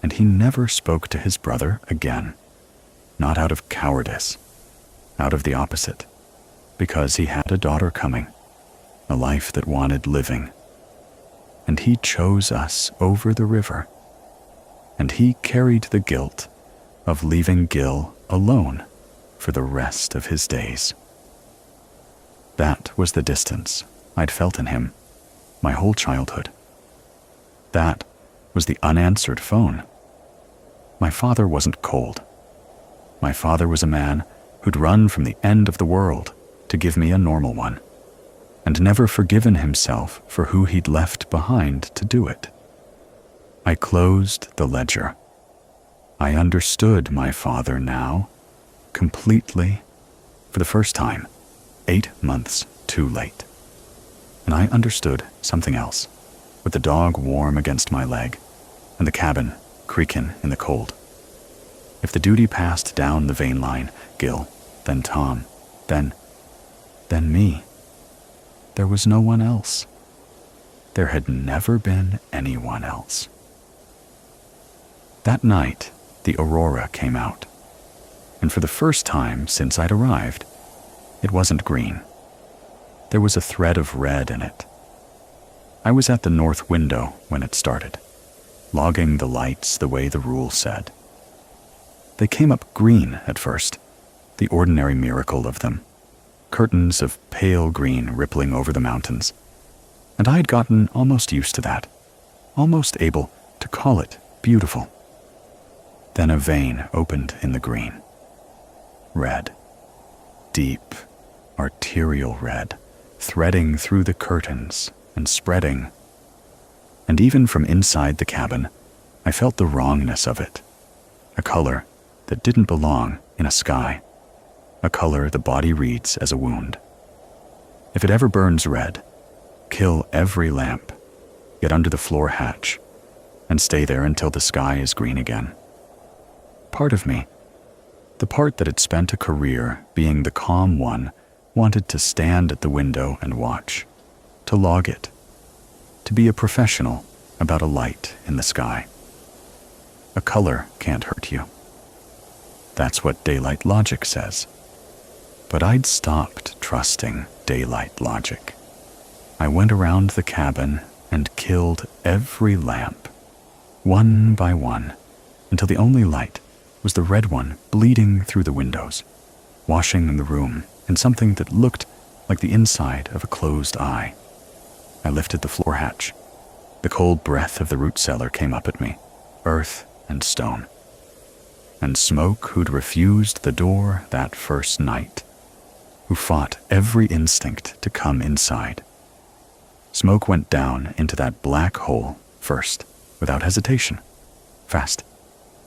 and he never spoke to his brother again, not out of cowardice, out of the opposite, because he had a daughter coming, a life that wanted living, and he chose us over the river, and he carried the guilt of leaving Gil alone for the rest of his days. That was the distance I'd felt in him my whole childhood. That was the unanswered phone. My father wasn't cold. My father was a man who'd run from the end of the world to give me a normal one, and never forgiven himself for who he'd left behind to do it. I closed the ledger. I understood my father now, completely, for the first time, 8 months too late. And I understood something else, with the dog warm against my leg, and the cabin creaking in the cold. If the duty passed down the vein line, Gil, then Tom, then me, there was no one else. There had never been anyone else. That night, the Aurora came out, and for the first time since I'd arrived, it wasn't green. There was a thread of red in it. I was at the north window when it started, logging the lights the way the rule said. They came up green at first, the ordinary miracle of them, curtains of pale green rippling over the mountains, and I had gotten almost used to that, almost able to call it beautiful. Then a vein opened in the green. Red. deep, arterial red, threading through the curtains and spreading. And even from inside the cabin, I felt the wrongness of it. A color that didn't belong in a sky. A color the body reads as a wound. If it ever burns red, kill every lamp, get under the floor hatch, and stay there until the sky is green again. Part of me, the part that had spent a career being the calm one, wanted to stand at the window and watch, to log it, to be a professional about a light in the sky. A color can't hurt you. That's what daylight logic says. But I'd stopped trusting daylight logic. I went around the cabin and killed every lamp, one by one, until the only light was the red one bleeding through the windows, washing the room in something that looked like the inside of a closed eye. I lifted the floor hatch. The cold breath of the root cellar came up at me, earth and stone. And Smoke, who'd refused the door that first night, who fought every instinct to come inside. Smoke went down into that black hole first, without hesitation, fast,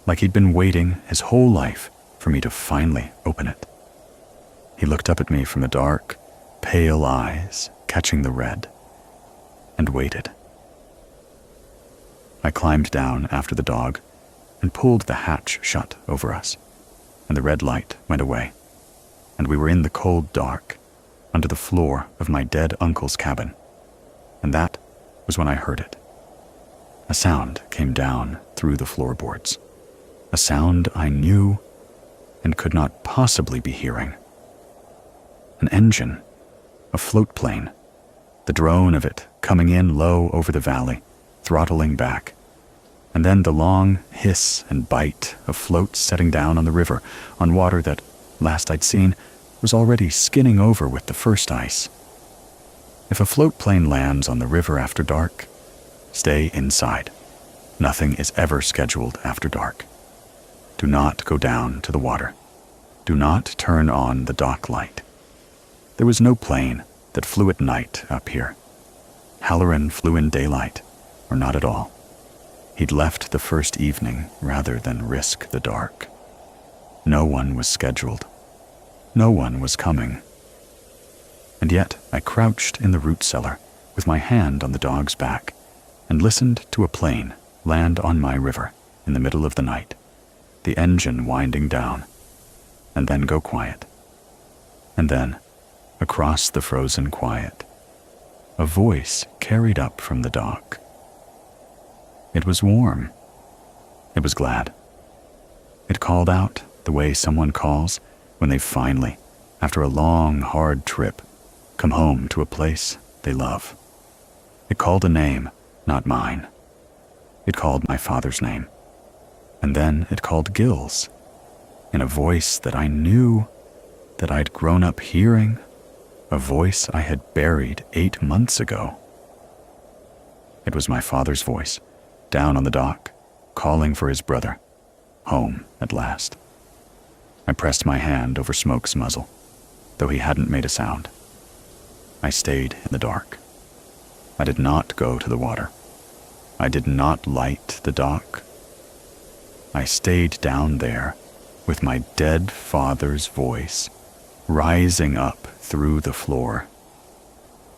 like he'd been waiting his whole life for me to finally open it. He looked up at me from the dark, pale eyes catching the red, and waited. I climbed down after the dog and pulled the hatch shut over us, and the red light went away, and we were in the cold dark, under the floor of my dead uncle's cabin, and that was when I heard it. A sound came down through the floorboards, a sound I knew and could not possibly be hearing. An engine, a float plane, the drone of it coming in low over the valley, throttling back, and then the long hiss and bite of floats setting down on the river, on water that, last I'd seen, was already skinning over with the first ice. If a float plane lands on the river after dark, stay inside. Nothing is ever scheduled after dark. Do not go down to the water. Do not turn on the dock light. There was no plane that flew at night up here. Halloran flew in daylight, or not at all. He'd left the first evening rather than risk the dark. No one was scheduled. No one was coming. And yet I crouched in the root cellar with my hand on the dog's back and listened to a plane land on my river in the middle of the night, the engine winding down, and then go quiet. And then, across the frozen quiet, a voice carried up from the dock. It was warm. It was glad. It called out the way someone calls when they finally, after a long, hard trip, come home to a place they love. It called a name, not mine. It called my father's name. And then it called Gil's, in a voice that I knew, that I'd grown up hearing, a voice I had buried 8 months ago. It was my father's voice, down on the dock, calling for his brother, home at last. I pressed my hand over Smoke's muzzle, though he hadn't made a sound. I stayed in the dark. I did not go to the water. I did not light the dock. I stayed down there with my dead father's voice rising up through the floor,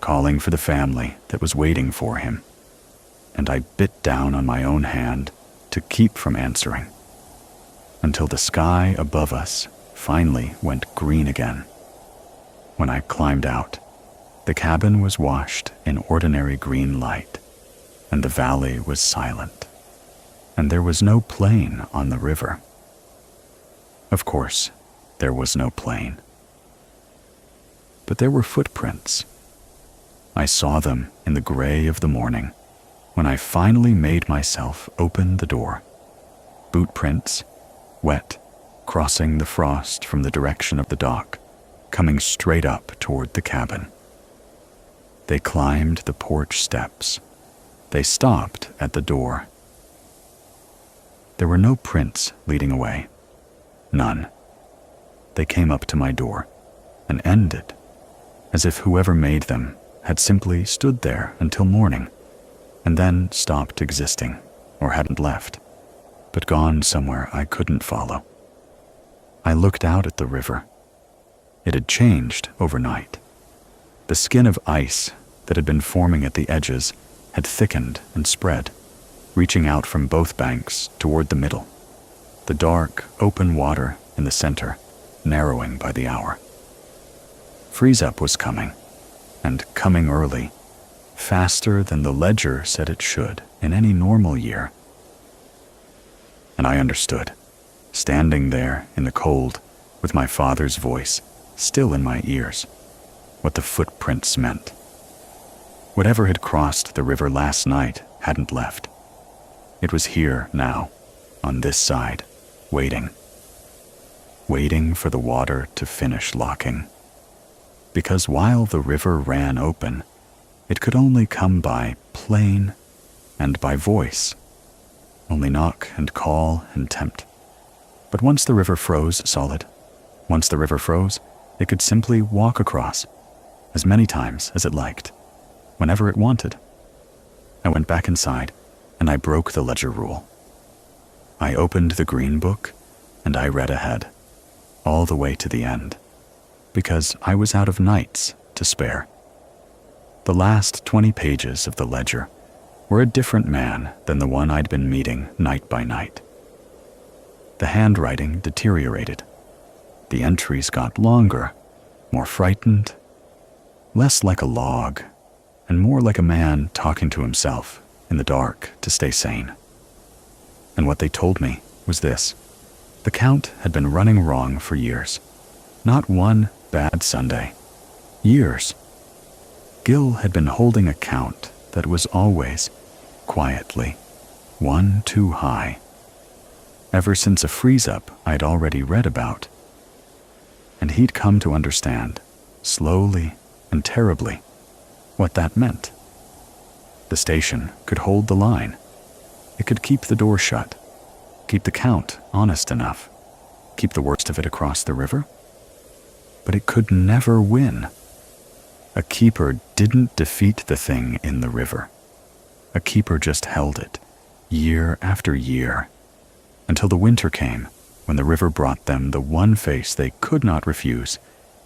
calling for the family that was waiting for him, and I bit down on my own hand to keep from answering, until the sky above us finally went green again. When I climbed out, the cabin was washed in ordinary green light, and the valley was silent, and there was no plane on the river. Of course, there was no plane. But there were footprints. I saw them in the gray of the morning when I finally made myself open the door. Boot prints, wet, crossing the frost from the direction of the dock, coming straight up toward the cabin. They climbed the porch steps. They stopped at the door. There were no prints leading away. None. They came up to my door and ended, as if whoever made them had simply stood there until morning, and then stopped existing, or hadn't left, but gone somewhere I couldn't follow. I looked out at the river. It had changed overnight. The skin of ice that had been forming at the edges had thickened and spread, reaching out from both banks toward the middle, the dark, open water in the center narrowing by the hour. Freeze-up was coming, and coming early, faster than the ledger said it should in any normal year. And I understood, standing there in the cold with my father's voice still in my ears, what the footprints meant. Whatever had crossed the river last night hadn't left. It was here now, on this side, waiting for the water to finish locking. Because while the river ran open, it could only come by plain and by voice, only knock and call and tempt. But once the river froze solid, once the river froze, it could simply walk across, as many times as it liked, whenever it wanted. I went back inside, and I broke the ledger rule. I opened the green book, and I read ahead, all the way to the end, because I was out of nights to spare. The last 20 pages of the ledger were a different man than the one I'd been meeting night by night. The handwriting deteriorated. The entries got longer, more frightened, less like a log, and more like a man talking to himself in the dark to stay sane. And what they told me was this: the count had been running wrong for years. Not one bad Sunday. Years. Gil had been holding a count that was always, quietly, one too high. Ever since a freeze-up I'd already read about. And he'd come to understand, slowly and terribly, what that meant. The station could hold the line. It could keep the door shut, keep the count honest enough, keep the worst of it across the river. But it could never win. A keeper didn't defeat the thing in the river. A keeper just held it, year after year, until the winter came, when the river brought them the one face they could not refuse,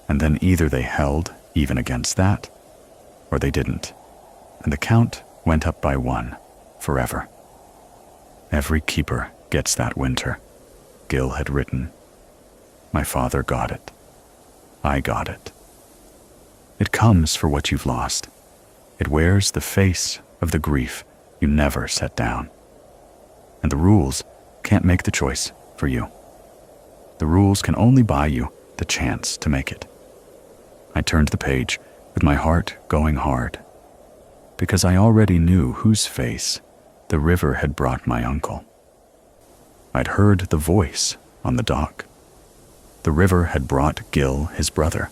and then either they held even against that, or they didn't, and the count went up by one, forever. Every keeper gets that winter, Gil had written. My father got it. I got it. It comes for what you've lost. It wears the face of the grief you never set down. And the rules can't make the choice for you. The rules can only buy you the chance to make it. I turned the page with my heart going hard, because I already knew whose face the river had brought my uncle. I'd heard the voice on the dock. The river had brought Gil his brother.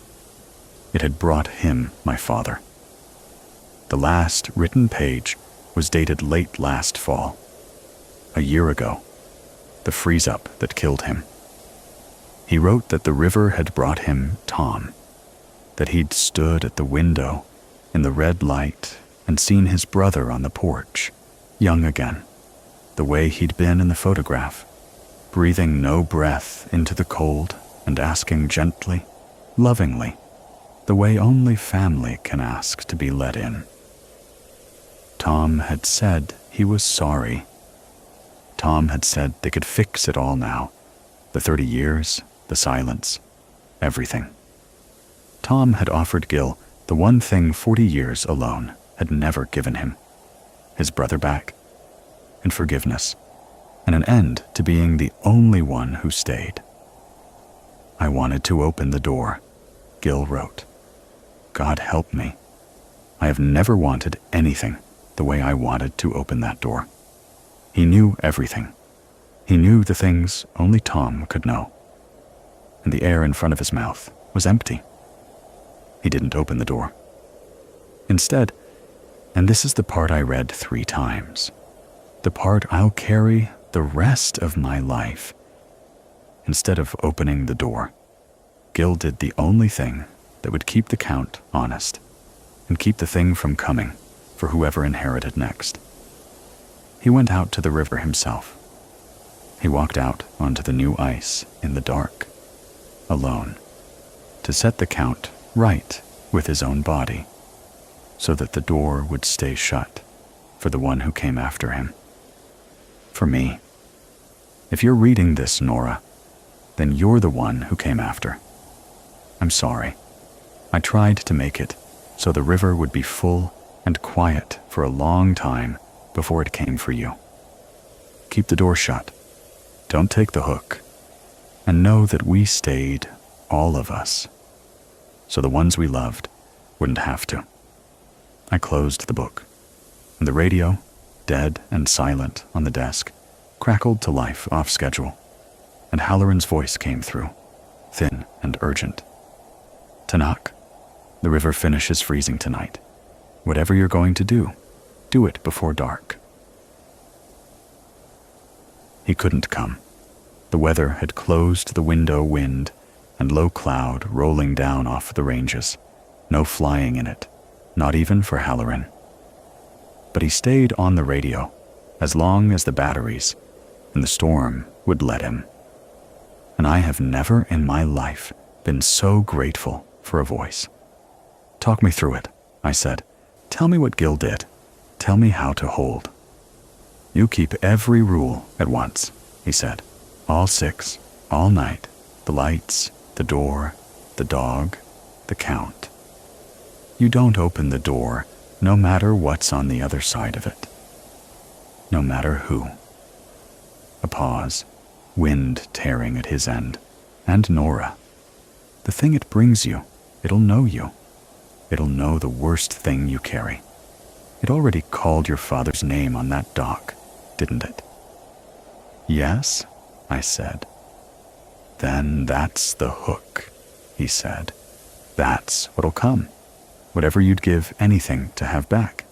It had brought him my father. The last written page was dated late last fall, a year ago, the freeze-up that killed him. He wrote that the river had brought him Tom, that he'd stood at the window in the red light and seen his brother on the porch, young again, the way he'd been in the photograph, breathing no breath into the cold and asking gently, lovingly, the way only family can ask to be let in. Tom had said he was sorry. Tom had said they could fix it all now, the 30 years, the silence, everything. Tom had offered Gil the one thing 40 years alone had never given him, his brother back, and forgiveness, and an end to being the only one who stayed. I wanted to open the door, Gil wrote. God help me. I have never wanted anything the way I wanted to open that door. He knew everything. He knew the things only Tom could know. And the air in front of his mouth was empty. He didn't open the door. Instead, and this is the part I read 3 times, the part I'll carry the rest of my life. Instead of opening the door, Gil did the only thing that would keep the Count honest and keep the thing from coming for whoever inherited next. He went out to the river himself. He walked out onto the new ice in the dark, alone, to set the Count right with his own body, so that the door would stay shut for the one who came after him. For me. If you're reading this, Norah, then you're the one who came after. I'm sorry. I tried to make it so the river would be full and quiet for a long time before it came for you. Keep the door shut. Don't take the hook. And know that we stayed, all of us, so the ones we loved wouldn't have to. I closed the book, and the radio, dead and silent on the desk, crackled to life off schedule, and Halloran's voice came through, thin and urgent. Tanak, the river finishes freezing tonight. Whatever you're going to do it before dark. He couldn't come. The weather had closed the window wind and low cloud rolling down off the ranges, no flying in it, not even for Halloran. But he stayed on the radio as long as the batteries and the storm would let him. And I have never in my life been so grateful for a voice. Talk me through it, I said. Tell me what Gil did. Tell me how to hold. You keep every rule at once, he said. All 6, all night, the lights, the door, the dog, the Count. You don't open the door, no matter what's on the other side of it. No matter who. A pause, wind tearing at his end, and Norah. The thing it brings you, it'll know you. It'll know the worst thing you carry. It already called your father's name on that dock, didn't it? Yes, I said. Then that's the hook, he said. That's what'll come. Whatever you'd give anything to have back.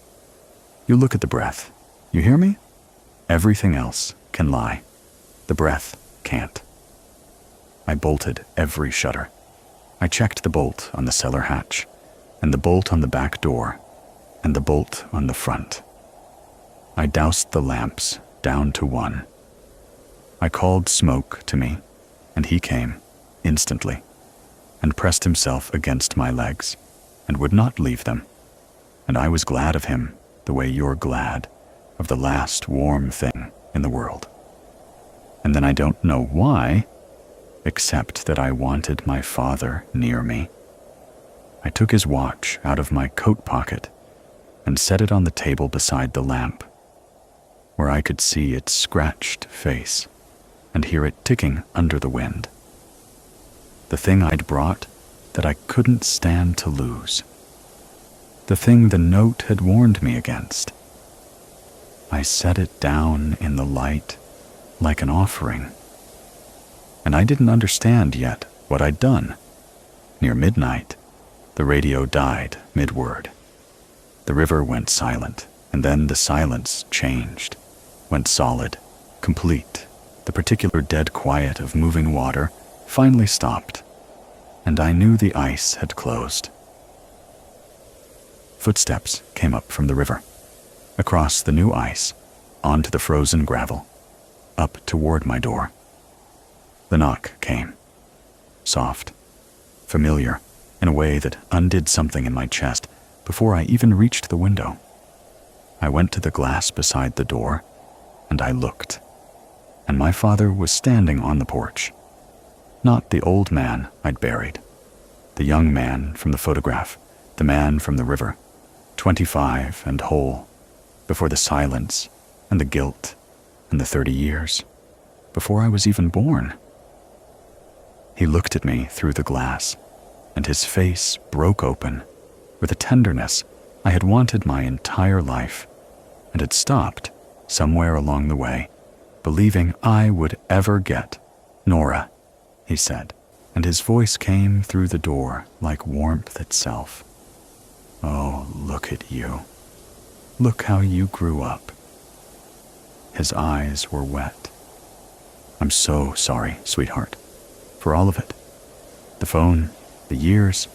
You look at the breath. You hear me? Everything else can lie. The breath can't. I bolted every shutter. I checked the bolt on the cellar hatch, and the bolt on the back door, and the bolt on the front. I doused the lamps down to 1. I called Smoke to me, and he came, instantly, and pressed himself against my legs, and would not leave them. And I was glad of him the way you're glad of the last warm thing in the world. And then I don't know why, except that I wanted my father near me. I took his watch out of my coat pocket and set it on the table beside the lamp, where I could see its scratched face and hear it ticking under the wind. The thing I'd brought that I couldn't stand to lose. The thing the note had warned me against. I set it down in the light like an offering. And I didn't understand yet what I'd done. Near midnight, the radio died mid-word. The river went silent, and then the silence changed, went solid, complete. The particular dead quiet of moving water finally stopped, and I knew the ice had closed. Footsteps came up from the river, across the new ice, onto the frozen gravel, up toward my door. The knock came, soft, familiar, in a way that undid something in my chest before I even reached the window. I went to the glass beside the door, and I looked, and my father was standing on the porch. Not the old man I'd buried, the young man from the photograph, the man from the river, 25 and whole, before the silence and the guilt and the 30 years, before I was even born. He looked at me through the glass, and his face broke open with a tenderness I had wanted my entire life, and had stopped somewhere along the way, believing I would ever get. Norah, he said, and his voice came through the door like warmth itself. Oh, look at you. Look how you grew up. His eyes were wet. I'm so sorry, sweetheart, for all of it. The phone, the years,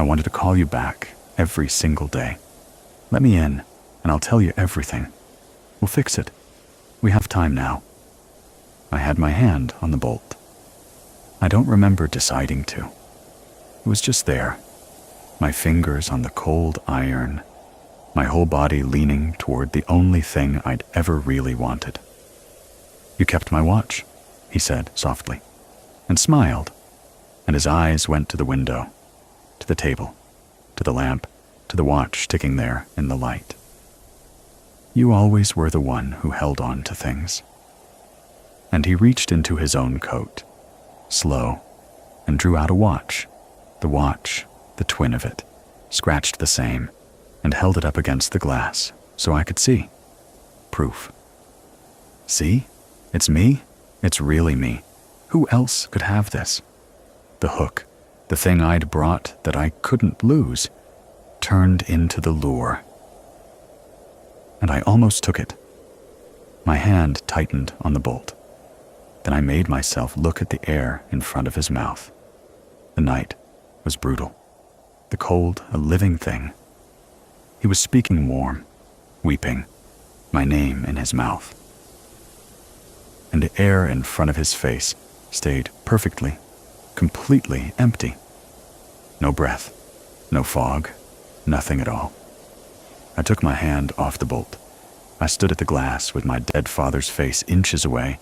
I wanted to call you back every single day. Let me in, and I'll tell you everything. We'll fix it. We have time now. I had my hand on the bolt. I don't remember deciding to. It was just there, my fingers on the cold iron, my whole body leaning toward the only thing I'd ever really wanted. You kept my watch, he said softly, and smiled, and his eyes went to the window, to the table, to the lamp, to the watch ticking there in the light. You always were the one who held on to things. And he reached into his own coat, slow, and drew out a watch, the twin of it, scratched the same, and held it up against the glass so I could see. Proof. See? It's me. It's really me. Who else could have this? The hook, the thing I'd brought that I couldn't lose, turned into the lure. And I almost took it. My hand tightened on the bolt. Then I made myself look at the air in front of his mouth. The night was brutal. The cold, a living thing. He was speaking warm, weeping, my name in his mouth. And the air in front of his face stayed perfectly, completely empty. No breath, no fog, nothing at all. I took my hand off the bolt. I stood at the glass with my dead father's face inches away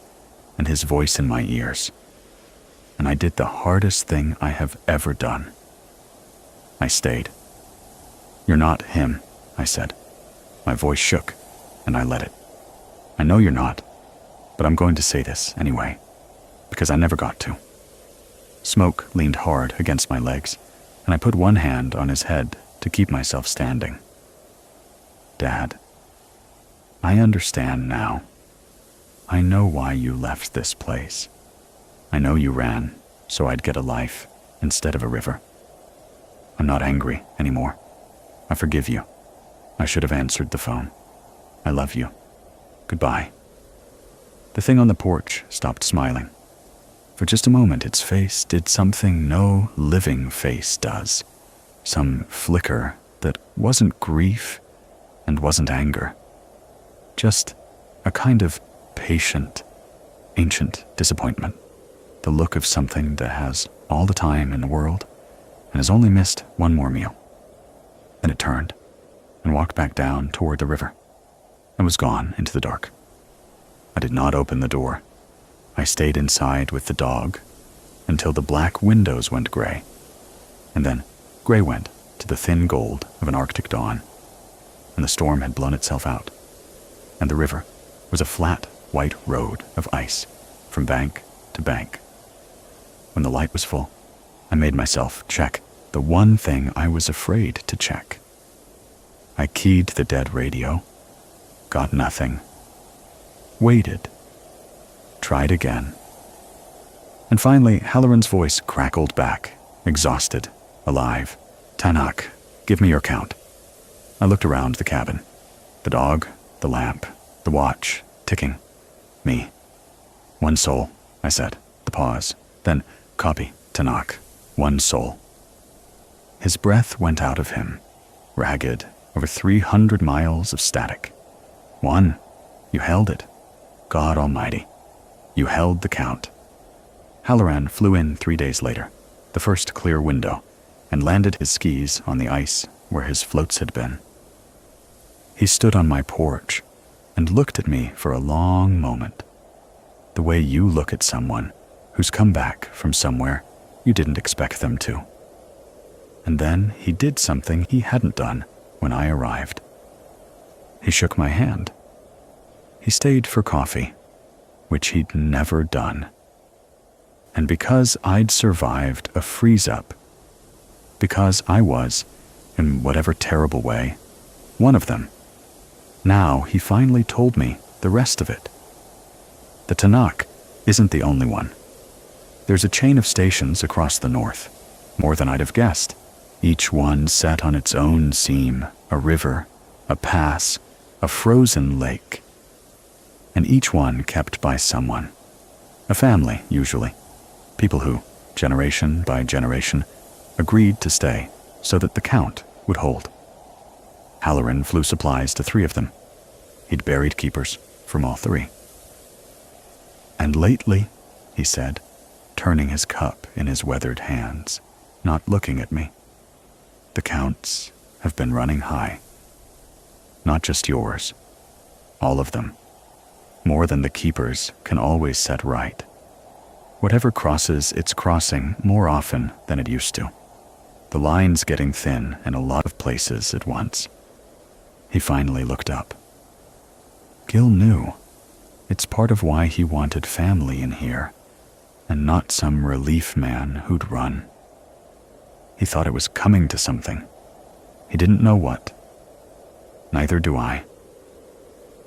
and his voice in my ears. And I did the hardest thing I have ever done. I stayed. You're not him, I said. My voice shook, and I let it. I know you're not, but I'm going to say this anyway, because I never got to. Smoke leaned hard against my legs, and I put one hand on his head to keep myself standing. Dad, I understand now. I know why you left this place. I know you ran so I'd get a life instead of a river. I'm not angry anymore. I forgive you. I should have answered the phone. I love you. Goodbye. The thing on the porch stopped smiling. For just a moment, its face did something no living face does. Some flicker that wasn't grief and wasn't anger. Just a kind of patient, ancient disappointment. The look of something that has all the time in the world and has only missed one more meal. Then it turned and walked back down toward the river and was gone into the dark. I did not open the door. I stayed inside with the dog until the black windows went gray, and then gray went to the thin gold of an Arctic dawn, and the storm had blown itself out, and the river was a flat, white road of ice from bank to bank. When the light was full, I made myself check the one thing I was afraid to check. I keyed the dead radio, got nothing, waited, tried again. And finally, Halloran's voice crackled back, exhausted, alive. Tanakh, give me your count. I looked around the cabin. The dog, the lamp, the watch, ticking. Me. One soul, I said. The pause. Then, copy, Tanakh. One soul. His breath went out of him, ragged, over 300 miles of static. One. You held it. God Almighty. You held the count. Halloran flew in 3 days later, the first clear window, and landed his skis on the ice where his floats had been. He stood on my porch and looked at me for a long moment, the way you look at someone who's come back from somewhere you didn't expect them to. And then he did something he hadn't done when I arrived. He shook my hand. He stayed for coffee, which he'd never done. And because I'd survived a freeze-up, because I was, in whatever terrible way, one of them, now he finally told me the rest of it. The Tanakh isn't the only one. There's a chain of stations across the north, more than I'd have guessed, each one set on its own seam, a river, a pass, a frozen lake. And each one kept by someone, a family usually, people who, generation by generation, agreed to stay so that the count would hold. Halloran flew supplies to 3 of them. He'd buried keepers from all 3. And lately, he said, turning his cup in his weathered hands, not looking at me, the counts have been running high. Not just yours, all of them. More than the keepers can always set right. Whatever crosses, it's crossing more often than it used to. The line's getting thin in a lot of places at once. He finally looked up. Gil knew. It's part of why he wanted family in here, and not some relief man who'd run. He thought it was coming to something. He didn't know what. Neither do I.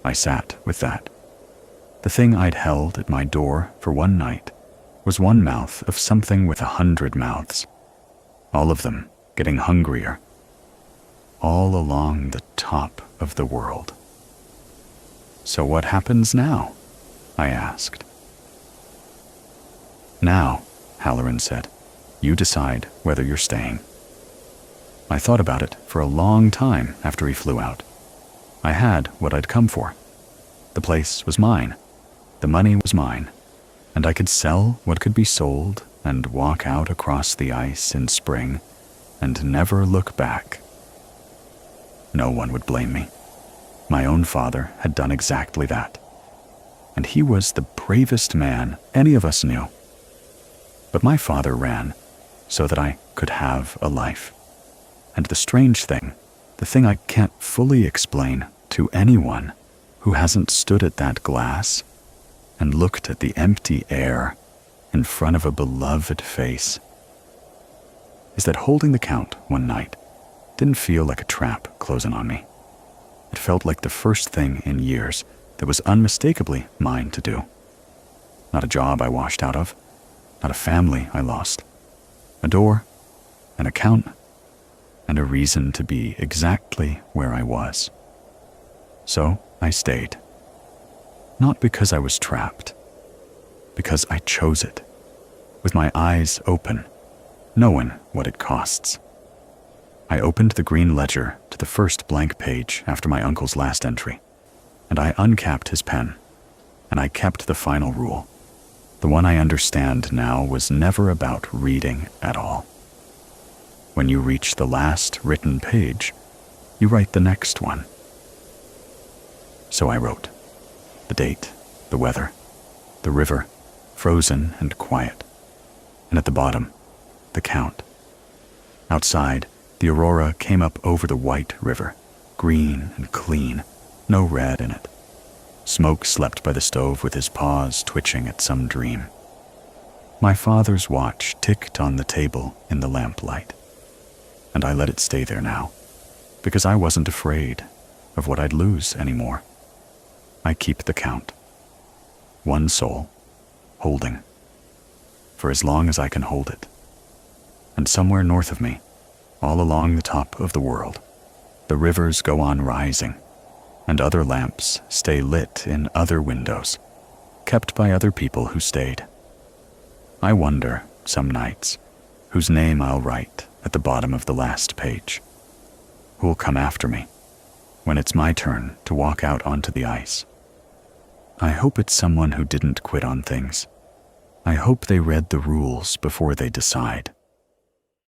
I sat with that. The thing I'd held at my door for one night was one mouth of something with 100 mouths, all of them getting hungrier, all along the top of the world. So what happens now? I asked. Now, Halloran said, you decide whether you're staying. I thought about it for a long time after he flew out. I had what I'd come for. The place was mine. The money was mine. And I could sell what could be sold and walk out across the ice in spring and never look back. No one would blame me. My own father had done exactly that. And he was the bravest man any of us knew. But my father ran so that I could have a life. And the strange thing, the thing I can't fully explain to anyone who hasn't stood at that glass and looked at the empty air in front of a beloved face, is that holding the count one night didn't feel like a trap closing on me. It felt like the first thing in years that was unmistakably mine to do. Not a job I washed out of, not a family I lost, a door, an account, and a reason to be exactly where I was. So I stayed. Not because I was trapped, because I chose it, with my eyes open, knowing what it costs. I opened the green ledger to the first blank page after my uncle's last entry, and I uncapped his pen, and I kept the final rule. The one I understand now was never about reading at all. When you reach the last written page, you write the next one. So I wrote. The date, the weather, the river, frozen and quiet. And at the bottom, the count. Outside, the Aurora came up over the white river, green and clean, no red in it. Smoke slept by the stove with his paws twitching at some dream. My father's watch ticked on the table in the lamplight, and I let it stay there now, because I wasn't afraid of what I'd lose anymore. I keep the count. One soul, holding, for as long as I can hold it. And somewhere north of me, all along the top of the world, the rivers go on rising, and other lamps stay lit in other windows, kept by other people who stayed. I wonder, some nights, whose name I'll write at the bottom of the last page. Who'll come after me, when it's my turn to walk out onto the ice. I hope it's someone who didn't quit on things. I hope they read the rules before they decide.